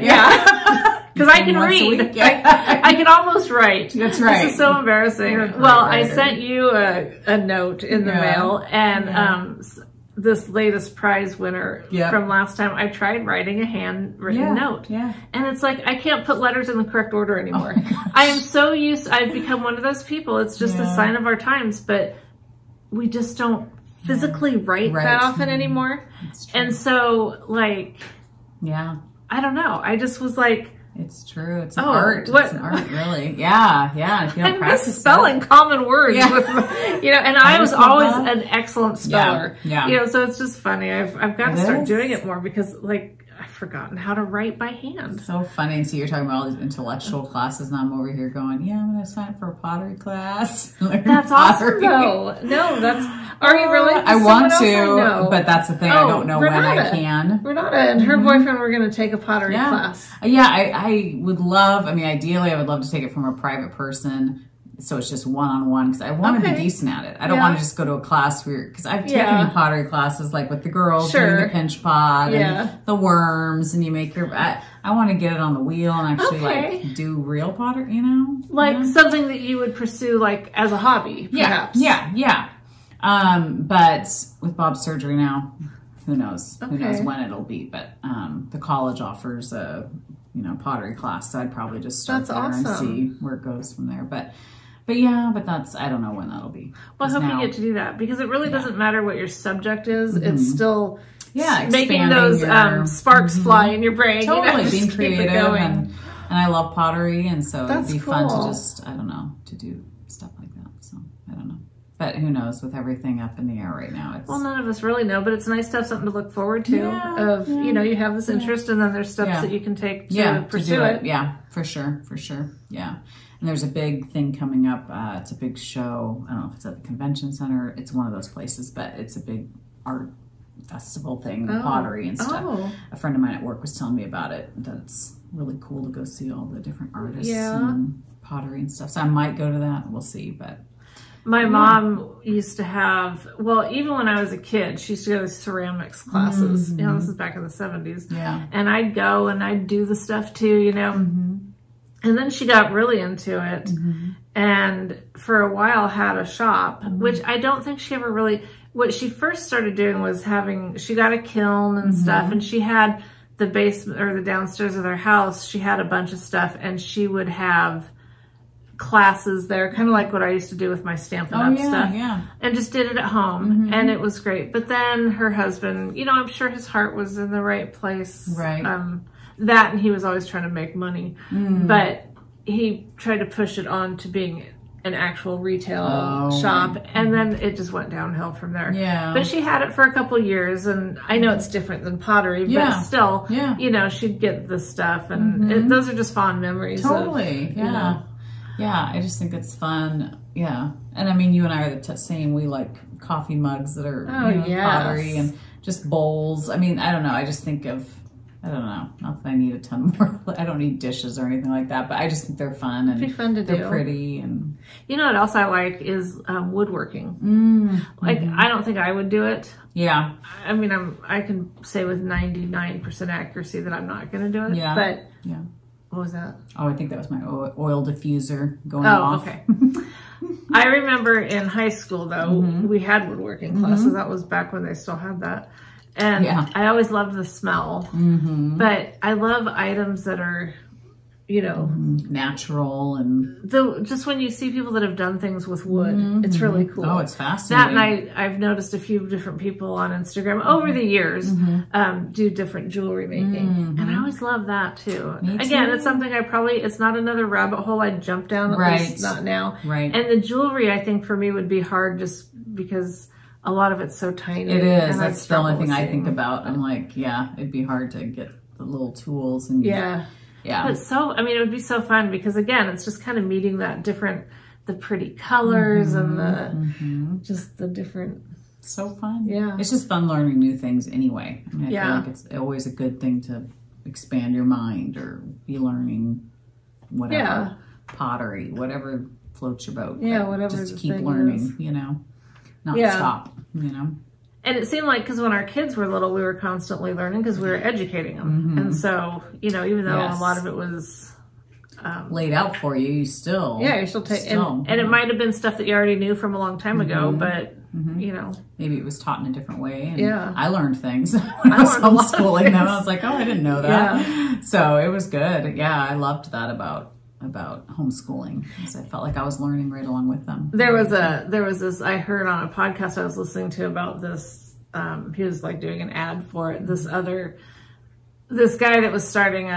because I can read. I can almost write. That's right. This is so embarrassing. Well, I sent you a note in the mail, and this latest prize winner from last time, I tried writing a handwritten note. Yeah. And it's like, I can't put letters in the correct order anymore. I am so I've become one of those people. It's just a sign of our times, but we just don't physically write that often anymore. And so like, I don't know. I just was like, it's true. It's an art. It's an art, really. Yeah. If you don't practice spelling common words with, and I was always an excellent speller. Yeah. So it's just funny. I've got to start doing it more because like I've forgotten how to write by hand. So funny. And so you're talking about all these intellectual classes, and I'm over here going, I'm going to sign up for a pottery class. That's awesome, though. No, are you really? I want to, but that's the thing. I don't know when I can. Renata and her boyfriend were going to take a pottery class. Yeah, I would love, ideally I would love to take it from a private person. So it's just one-on-one because I want to be decent at it. I don't want to just go to a class because I've taken pottery classes like with the girls doing the pinch pot and the worms, and you make your. I want to get it on the wheel and actually like do real pottery. Like something that you would pursue like as a hobby, perhaps. Yeah. But with Bob's surgery now, who knows? Who knows when it'll be? But the college offers a pottery class, so I'd probably just start there and see where it goes from there. But that's, I don't know when that'll be. Well, I hope you get to do that because it really doesn't matter what your subject is. It's still making those sparks fly in your brain. Totally, being creative. And I love pottery, and so it'd be fun to just, to do stuff like that. So, I don't know. But who knows with everything up in the air right now. Well, none of us really know, but it's nice to have something to look forward to you have this interest and then there's steps that you can take to pursue it. Yeah, for sure. Yeah. And there's a big thing coming up. It's a big show. I don't know if it's at the convention center. It's one of those places, but it's a big art festival thing, pottery and stuff. A friend of mine at work was telling me about it. That's really cool to go see all the different artists and pottery and stuff. So I might go to that. We'll see, but. My mom used to have, well, even when I was a kid, she used to go to ceramics classes. You know, this is back in the 70s. Yeah. And I'd go and I'd do the stuff too, you know. And then she got really into it. And for a while had a shop, which I don't think she ever really, what she first started doing was she got a kiln and stuff. And she had the basement or the downstairs of their house. She had a bunch of stuff and she would have classes there, kind of like what I used to do with my Stampin' Up! Stuff. And just did it at home. And it was great. But then her husband, you know, I'm sure his heart was in the right place. Right. That and he was always trying to make money. But he tried to push it on to being an actual retail shop. And then it just went downhill from there. Yeah. But she had it for a couple years. And I know it's different than pottery, but still, you know, she'd get the stuff. And those are just fond memories. Totally. Of, you know, yeah, I just think it's fun. Yeah. And I mean, you and I are the same. We like coffee mugs that are pottery and just bowls. I mean, I don't know. I just think of, I don't know. Not that I need a ton more. I don't need dishes or anything like that, but I just think they're fun and it'd be fun to do. They're pretty. And you know what else I like is woodworking. Like, I don't think I would do it. Yeah. I mean, I can say with 99% accuracy that I'm not going to do it. Yeah. But yeah. What was that? Oh, I think that was my oil diffuser going off. Oh, okay. I remember in high school, though, we had woodworking classes. That was back when they still had that. And I always loved the smell. But I love items that are, you know, natural and just when you see people that have done things with wood, it's really cool. Oh, it's fascinating. That and I've noticed a few different people on Instagram over the years do different jewelry making, and I always love that too. Again, it's something it's not another rabbit hole I'd jump down, at least not now. Right. And the jewelry, I think for me would be hard just because a lot of it's so tiny. It is. That's the only thing I think about. I'm like, it'd be hard to get the little tools and Yeah. But I mean, it would be so fun because again, it's just kind of meeting that the pretty colors and just the different. So fun. Yeah. It's just fun learning new things anyway. I mean, I feel like it's always a good thing to expand your mind or be learning whatever, pottery, whatever floats your boat. Yeah, whatever. Just keep learning, you know, not stop, you know. And it seemed like, because when our kids were little, we were constantly learning because we were educating them. And so, you know, even though a lot of it was laid out for you, you still... Yeah, you're still taking... And it might have been stuff that you already knew from a long time ago, but, you know... Maybe it was taught in a different way. And yeah. I learned things when I was homeschooling them. I was like, oh, I didn't know that. Yeah. So it was good. Yeah, I loved that about homeschooling, because I felt like I was learning right along with them. There was this I heard on a podcast I was listening to about this. He was like doing an ad for it. This guy that was starting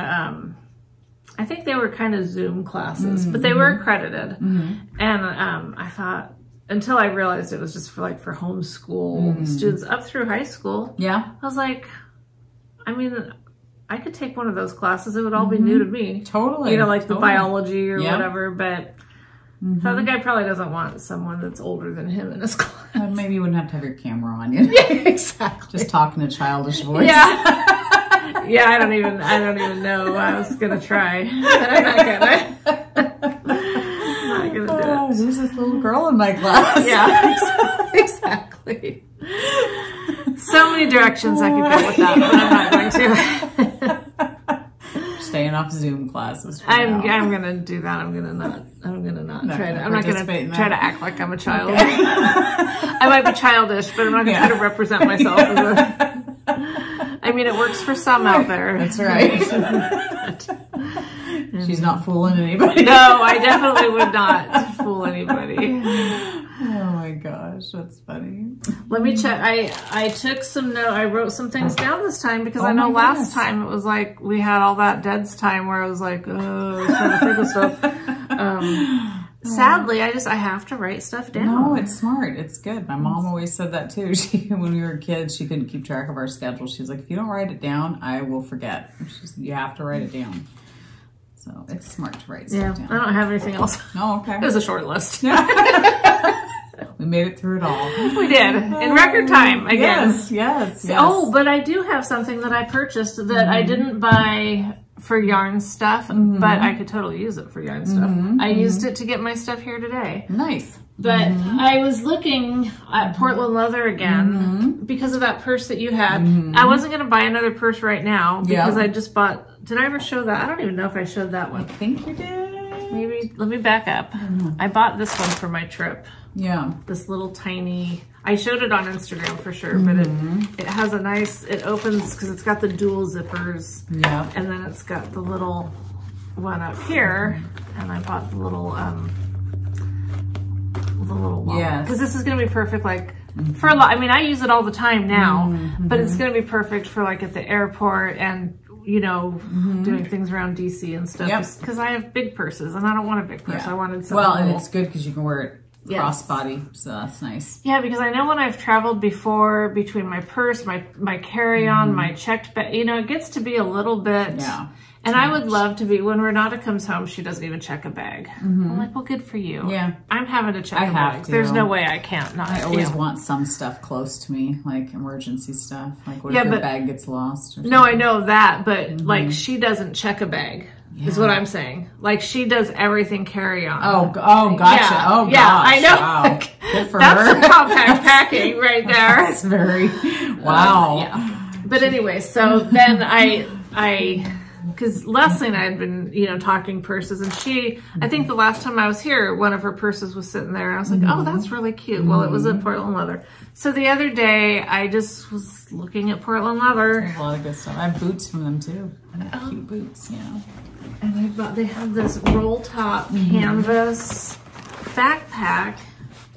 I think they were kind of Zoom classes, but they were accredited. And I thought, until I realized it was just for homeschool students up through high school. Yeah, I was like, I mean, I could take one of those classes. It would all be new to me. Totally. You know, like the biology or whatever. But so the guy probably doesn't want someone that's older than him in his class. Maybe you wouldn't have to have your camera on you. Yeah, exactly. Just talking a childish voice. Yeah. Yeah, I don't even know. I was gonna try, but I'm not gonna do it. There's this little girl in my class. Yeah, exactly. So many directions I could go with that, but I'm not going to. Staying off Zoom classes. I'm gonna do that. I'm gonna not try to. I'm not gonna try to act like I'm a child. Okay. I might be childish, but I'm not gonna try to represent myself as a. I mean, it works for some out there. That's right. She's not fooling anybody. No, I definitely would not fool anybody. Oh my gosh, that's funny. Let me check. I took some notes. I wrote some things down this time because I know last time it was like we had all that dead's time where I was like, oh, I was trying to think of stuff. Sadly, I have to write stuff down. No, it's smart. It's good. My mom always said that too. When we were kids, she couldn't keep track of our schedule. She's like, if you don't write it down, I will forget. You have to write it down. So it's smart to write stuff down. I don't have anything else. Oh, okay. It was a short list. We made it through it all. We did. In record time, again. Yes. Oh, but I do have something that I purchased that I didn't buy for yarn stuff, but I could totally use it for yarn stuff. I used it to get my stuff here today. Nice. But I was looking at Portland leather again because of that purse that you had. I wasn't going to buy another purse right now because I just bought, did I ever show that? I don't even know if I showed that one. I think you did. Maybe, let me back up. I bought this one for my trip. Yeah. This little tiny, I showed it on Instagram for sure, but it has a nice, it opens because it's got the dual zippers. Yeah. And then it's got the little one up here. And I bought the little wallet. Yes. Because this is going to be perfect, like, for a lot. I mean, I use it all the time now, but it's going to be perfect for, like, at the airport and, you know, doing things around DC and stuff. Because I have big purses, and I don't want a big purse. I wanted something. Well, and it's good because you can wear it crossbody, so that's nice. Yeah, because I know when I've traveled before, between my purse, my carry-on, my checked bag, you know, it gets to be a little bit. Yeah. And I would love to be, when Renata comes home, she doesn't even check a bag. I'm like, well, good for you. Yeah. I'm having to check a bag. There's no way I can't not. I always want some stuff close to me, like emergency stuff. Like what if your bag gets lost? Or no, I know that, but like she doesn't check a bag. Is what I'm saying. Like she does everything carry on. Oh, gotcha. Yeah. Oh, gosh. Yeah, I know. Wow. Good for That's her. some compact packing right there. That's very, wow. Yeah. But anyway, so then I because Leslie and I had been, you know, talking purses, and she, I think the last time I was here, one of her purses was sitting there, and I was like, oh, that's really cute. Well, it was in Portland leather. So the other day, I just was looking at Portland leather. There's a lot of good stuff. I have boots from them too. I have cute boots, yeah. And they have this roll top canvas backpack.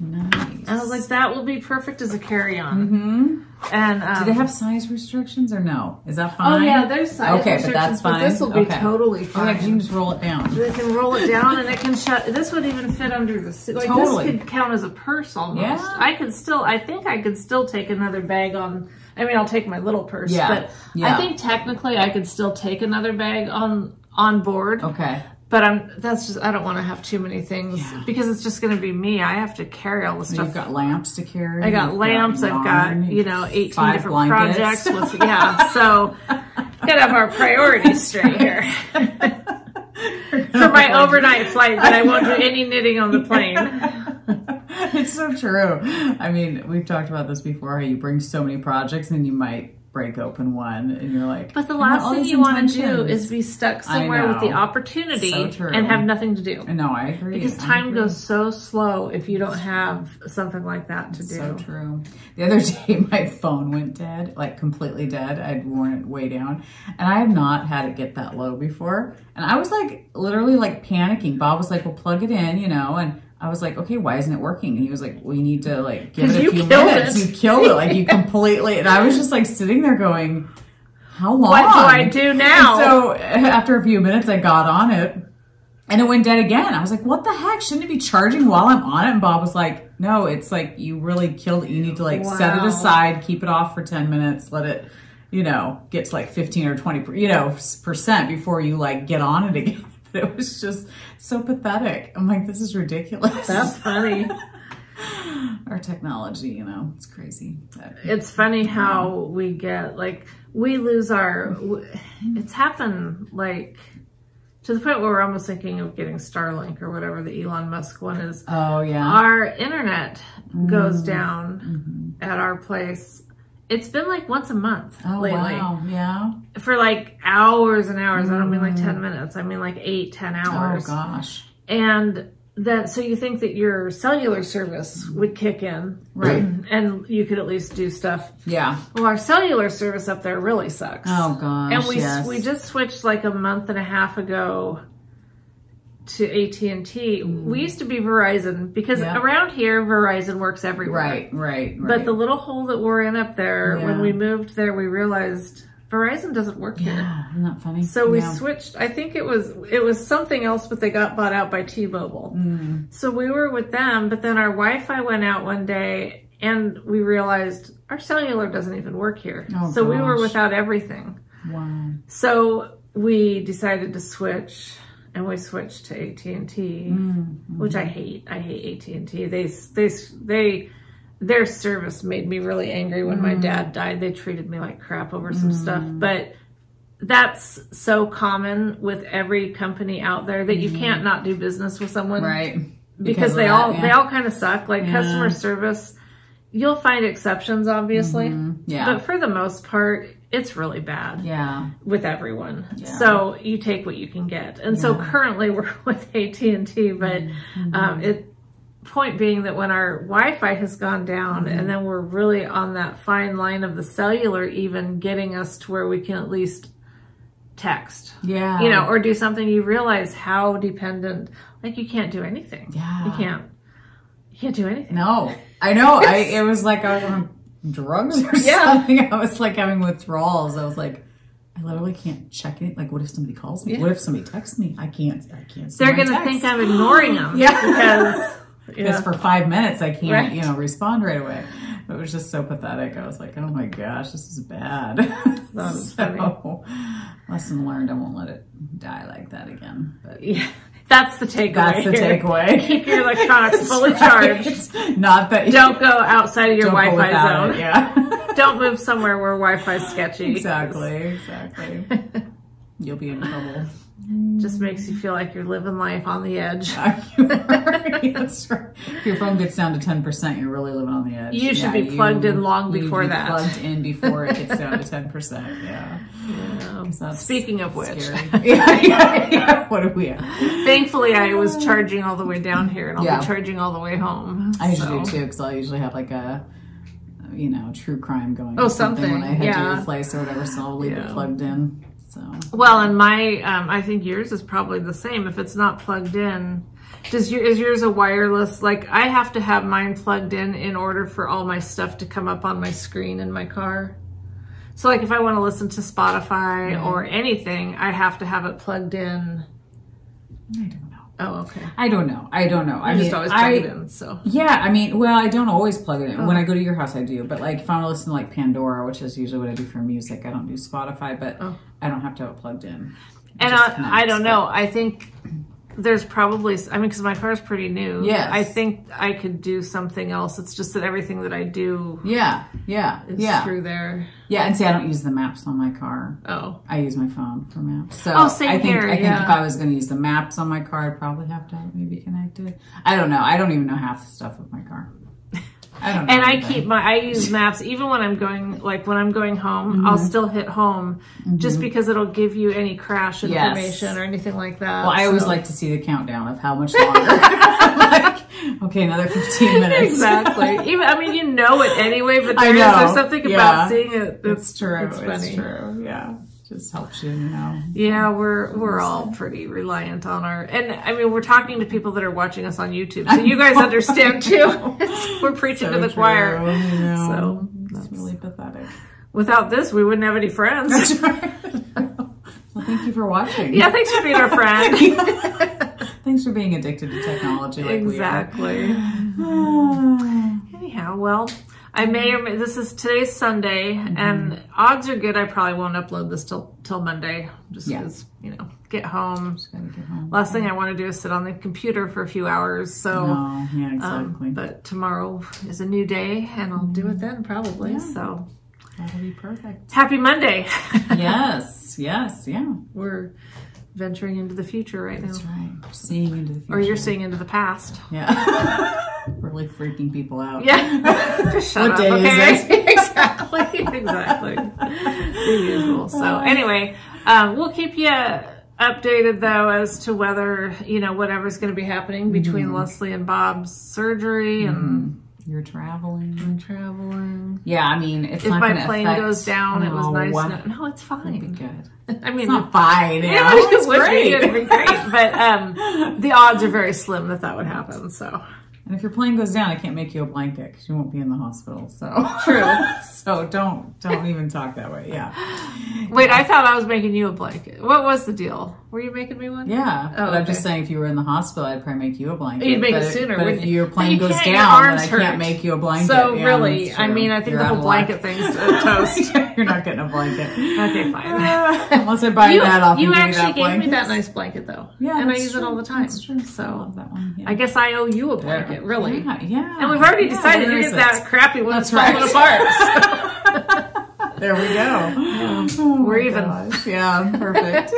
Nice. And I was like, that will be perfect as a carry-on. And do they have size restrictions or no? Is that fine? Oh yeah, there's size restrictions, but that's fine. But this will be totally fine. Oh, yeah, you can just roll it down. They can roll it down, and it can shut. This would even fit under the seat. Like this could count as a purse almost. Yeah. I think I could still take another bag on. I mean, I'll take my little purse, but I think technically I could still take another bag on board. Okay. But I don't want to have too many things because it's just going to be me. I have to carry all the stuff. You've got lamps to carry. I got lamps. I've got, you know, 18 different projects. So gotta have our priorities straight here. For my overnight flight, but I won't do any knitting on the plane. It's so true. I mean, we've talked about this before, how you bring so many projects and you might break open one and you're like, but the last thing you want to do is be stuck somewhere with the opportunity and have nothing to do. No, I agree. Because time goes so slow if you don't have something like that to do. So true. The other day my phone went dead, like completely dead. I'd worn it way down and I have not had it get that low before. And I was like literally like panicking. Bob was like, well, plug it in, you know, and I was like, okay, why isn't it working? And he was like, well, you need to like give it a few minutes. You killed it. Like you completely, and I was just like sitting there going, how long? What do I do now? And so after a few minutes, I got on it and it went dead again. I was like, what the heck? Shouldn't it be charging while I'm on it? And Bob was like, no, it's like you really killed it. You need to like set it aside, keep it off for 10 minutes, let it, you know, get to like 15 or 20, you know, percent before you like get on it again. It was just so pathetic. I'm like, this is ridiculous. That's funny. Our technology, you know, it's crazy. But, it's funny how we get, like, we lose it's happened, like, to the point where we're almost thinking of getting Starlink or whatever the Elon Musk one is. Oh, yeah. Our internet goes down at our place. It's been like once a month lately. Wow, yeah. For like hours and hours. I don't mean like 10 minutes. I mean like 8-10 hours. Oh gosh. And that, so you think that your cellular service would kick in. Right. And you could at least do stuff. Yeah. Well, our cellular service up there really sucks. Oh gosh, and we just switched like a month and a half ago to AT&T. We used to be Verizon because around here Verizon works everywhere. Right. But the little hole that we're in up there, when we moved there, we realized Verizon doesn't work here. Yeah, isn't that funny? So we switched. I think it was something else, but they got bought out by T-Mobile. So we were with them, but then our Wi-Fi went out one day and we realized our cellular doesn't even work here. So we were without everything. Wow. So we decided to switch and we switched to AT&T, which I hate. I hate AT&T. Their service made me really angry when my dad died. They treated me like crap over some stuff, but that's so common with every company out there that you can't not do business with someone, right? Because they all kind of suck. Like customer service, you'll find exceptions, obviously, but for the most part, it's really bad. With everyone. So you take what you can get, and so currently we're with AT&T, but point being that when our Wi-Fi has gone down, and then we're really on that fine line of the cellular, even getting us to where we can at least text, you know, or do something, you realize how dependent, like you can't do anything. You can't do anything. No, I know. It was like I was on drugs or something. I was like having withdrawals. I was like, I literally can't check it. Like, what if somebody calls me? What if somebody texts me? I can't see They're going to think I'm ignoring them. Because for 5 minutes I can't, you know, respond right away. It was just so pathetic. I was like, oh my gosh, this is bad. That was funny. Lesson learned. I won't let it die like that again. But that's the takeaway. That's the takeaway. Keep your electronics fully charged. Not that. Don't go outside of your Wi-Fi zone. Yeah. Don't move somewhere where Wi-Fi is sketchy. Exactly. You'll be in trouble. Just makes you feel like you're living life on the edge. That's right. If your phone gets down to 10%, you're really living on the edge. You should be plugged in long before that. Plugged in before it gets down to 10%. Yeah. Speaking of which. What do we have? Thankfully, I was charging all the way down here, and I'll be charging all the way home. I usually do too, because I'll usually have like a, you know, true crime going. Oh, something when I head to your place or whatever, so I'll leave it plugged in. So. Well, and my, I think yours is probably the same. If it's not plugged in, is yours a wireless? Like, I have to have mine plugged in order for all my stuff to come up on my screen in my car. So, like, if I want to listen to Spotify or anything, I have to have it plugged in. I don't know. Oh, okay. I don't know. I just always plug it in, so. Yeah, I mean, well, I don't always plug it in. When I go to your house, I do. But, like, if I want to listen to, like, Pandora, which is usually what I do for music, I don't do Spotify, but I don't have to have it plugged in. And I don't know. I think there's probably, I mean, because my car is pretty new. Yes. I think I could do something else. It's just that everything that I do is through there. Yeah, and see, I don't use the maps on my car. Oh. I use my phone for maps. So I think if I was going to use the maps on my car, I'd probably have to have it maybe connected. I don't know. I don't even know half the stuff with my car. I don't know. And I use maps even when I'm going, like when I'm going home, I'll still hit home just because it'll give you any crash information or anything like that. Well, I always like to see the countdown of how much longer. Like, okay, another 15 minutes. Exactly. Even, I mean, you know it anyway, but there's something about seeing it. It's true. It's funny. It's true. Yeah. Just helps you, you know. Yeah, we're all pretty reliant on and I mean, we're talking to people that are watching us on YouTube, so you guys understand too. We're preaching to the choir. You know, so that's really pathetic. Without this, we wouldn't have any friends. That's right. Well, thank you for watching. Yeah, thanks for being our friend. Thanks for being addicted to technology like exactly. Anyhow, well, I may or may, today's Sunday, and odds are good I probably won't upload this till Monday, just because, you know, get home. Just gotta get home. Last thing I want to do is sit on the computer for a few hours, so. Yeah, exactly. But tomorrow is a new day, and I'll do it then probably, so. That'll be perfect. Happy Monday. Yes, yeah. We're venturing into the future right now. That's right. Seeing into the future. Or you're seeing into the past. Yeah. Really freaking people out. Yeah. Just shut up, okay? Is it? Exactly. The usual. So anyway, we'll keep you updated though as to whether, you know, whatever's going to be happening between Leslie and Bob's surgery and you're traveling. I'm traveling. Yeah, I mean, if my plane goes down, it was nice. No, it's fine. It'll be good. I mean, it's not fine. Yeah, it's great. It'd be great. But the odds are very slim that would happen. So. And if your plane goes down, I can't make you a blanket because you won't be in the hospital. So true. So don't even talk that way. Yeah. Wait, I thought I was making you a blanket. What was the deal? Were you making me one? Yeah. Oh, but I'm just saying, if you were in the hospital, I'd probably make you a blanket. You'd make it sooner. But if your plane goes can't, down, your then arms I hurt. can't make you a blanket. So Yeah, really, I mean, I think You're the out whole of luck. blanket thing's a toast. You're not getting a blanket. Okay, fine. Unless I buy that off. You and give actually that gave me blanket. that nice blanket though. Yeah, and I that's use true. it all the time. That's true. So I love that one. Yeah. I guess I owe you a blanket, really. Yeah. And we've already decided where you is get that crappy one that's falling apart. There we go. So. We're even. Gosh. Yeah, perfect.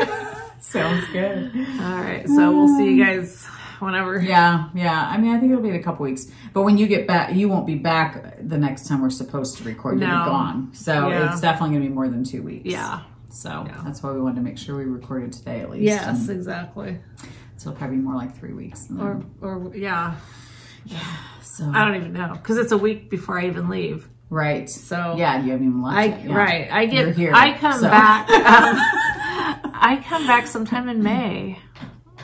Sounds good. All right, so we'll see you guys whenever. Yeah. I mean, I think it'll be in a couple weeks. But when you get back, you won't be back the next time we're supposed to record. You'll be gone. So it's definitely going to be more than 2 weeks. Yeah. So that's why we wanted to make sure we recorded today at least. Yes, exactly. So it'll probably be more like 3 weeks. Or yeah. Yeah. So I don't even know, because it's a week before I even leave. Right. So yeah, you haven't even left yet. Yeah. Right. I come back. I come back sometime in May,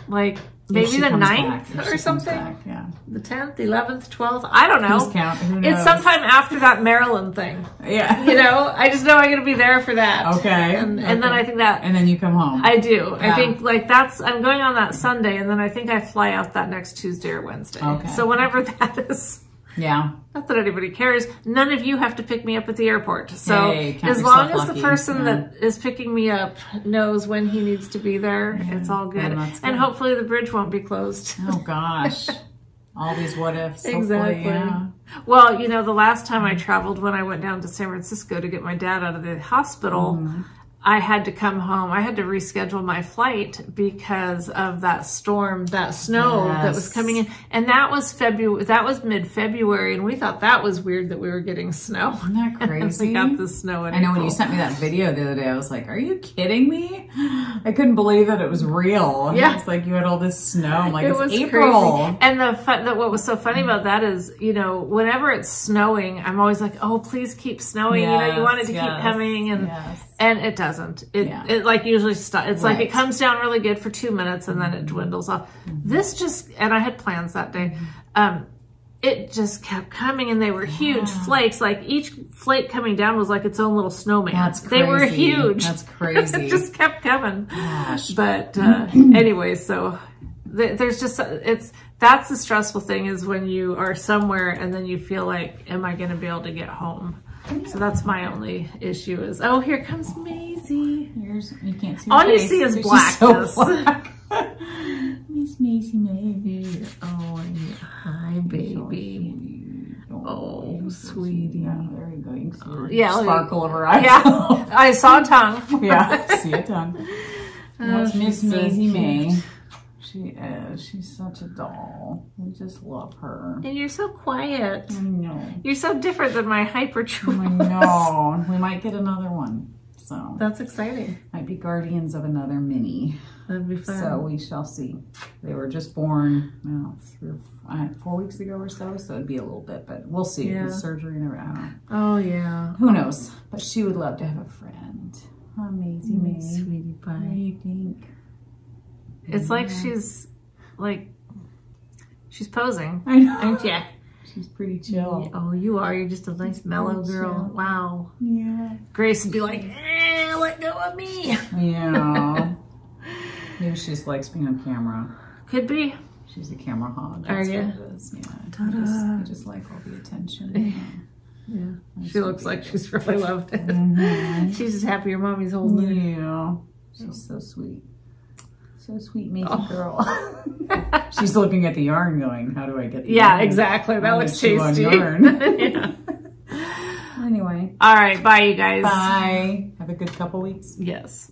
like maybe the 9th or something. Yeah. The 10th, 11th, 12th. I don't know. Who's count? Who knows? It's sometime after that Maryland thing. Yeah. You know, I just know I'm going to be there for that. Okay. And then I think that. And then you come home. I do. Yeah. I think like I'm going on that Sunday, and then I think I fly out that next Tuesday or Wednesday. Okay. So whenever that is. Yeah. Not that anybody cares. None of you have to pick me up at the airport. So hey, as long as the person that is picking me up knows when he needs to be there, it's all good. And hopefully the bridge won't be closed. Oh gosh. All these what ifs. Exactly. Yeah. Well, you know, the last time I traveled, when I went down to San Francisco to get my dad out of the hospital, I had to come home. I had to reschedule my flight because of that storm, that snow that was coming in. And that was mid-February, and we thought that was weird that we were getting snow. Isn't that crazy? We got the snow in I know April. when you sent me that video the other day, I was like, are you kidding me? I couldn't believe that it was real. Yeah. It's like you had all this snow. I'm like, it was April. Crazy. And what was so funny about that is, you know, whenever it's snowing, I'm always like, oh, please keep snowing. Yes, you know, you want it to keep coming. And it doesn't. It like usually stops. It's like it comes down really good for 2 minutes and then it dwindles off. This just, and I had plans that day. It just kept coming, and they were huge flakes. Like each flake coming down was like its own little snowman. That's crazy. They were huge. That's crazy. It just kept coming. Gosh. But anyway, so there's just, that's the stressful thing, is when you are somewhere and then you feel like, am I going to be able to get home? So that's my only issue is, oh, here comes Maisie. You can't see all her you face. see is She's blackness. so black. Miss Maisie May. Oh, hi, baby. Oh, sweetie. Yeah, there you go. You can see her yeah, sparkle of her eyes. Yeah, I saw a tongue. Yeah, see a tongue. That's Miss Maisie May. She is. She's such a doll. We just love her. And you're so quiet. I know. You're so different than my hyper Jules. I know. We might get another one. So that's exciting. Might be guardians of another mini. That'd be fun. So we shall see. They were just born 4 weeks ago or so, so it'd be a little bit, but we'll see. Yeah. With surgery and everything. I don't know. Oh yeah. Who knows? But she would love to have a friend. Amazing, May. Sweetie pie. What do you think? It's like she's posing. I know. Aren't you? She's pretty chill. Oh, you are. You're just a nice mellow girl. Chill. Wow. Yeah. Grace would be like, let go of me. Yeah. Maybe she just likes being on camera. Could be. She's a camera hog. Are That's you? what it is. Yeah. I just like all the attention. Yeah. She looks like she's really loved it. She's just happy her mommy's holding her. Yeah. She's so sweet. So sweet, amazing girl. She's looking at the yarn going, how do I get the yarn? Exactly. That looks tasty. Yeah. Anyway. All right. Bye, you guys. Bye. Have a good couple weeks. Yes.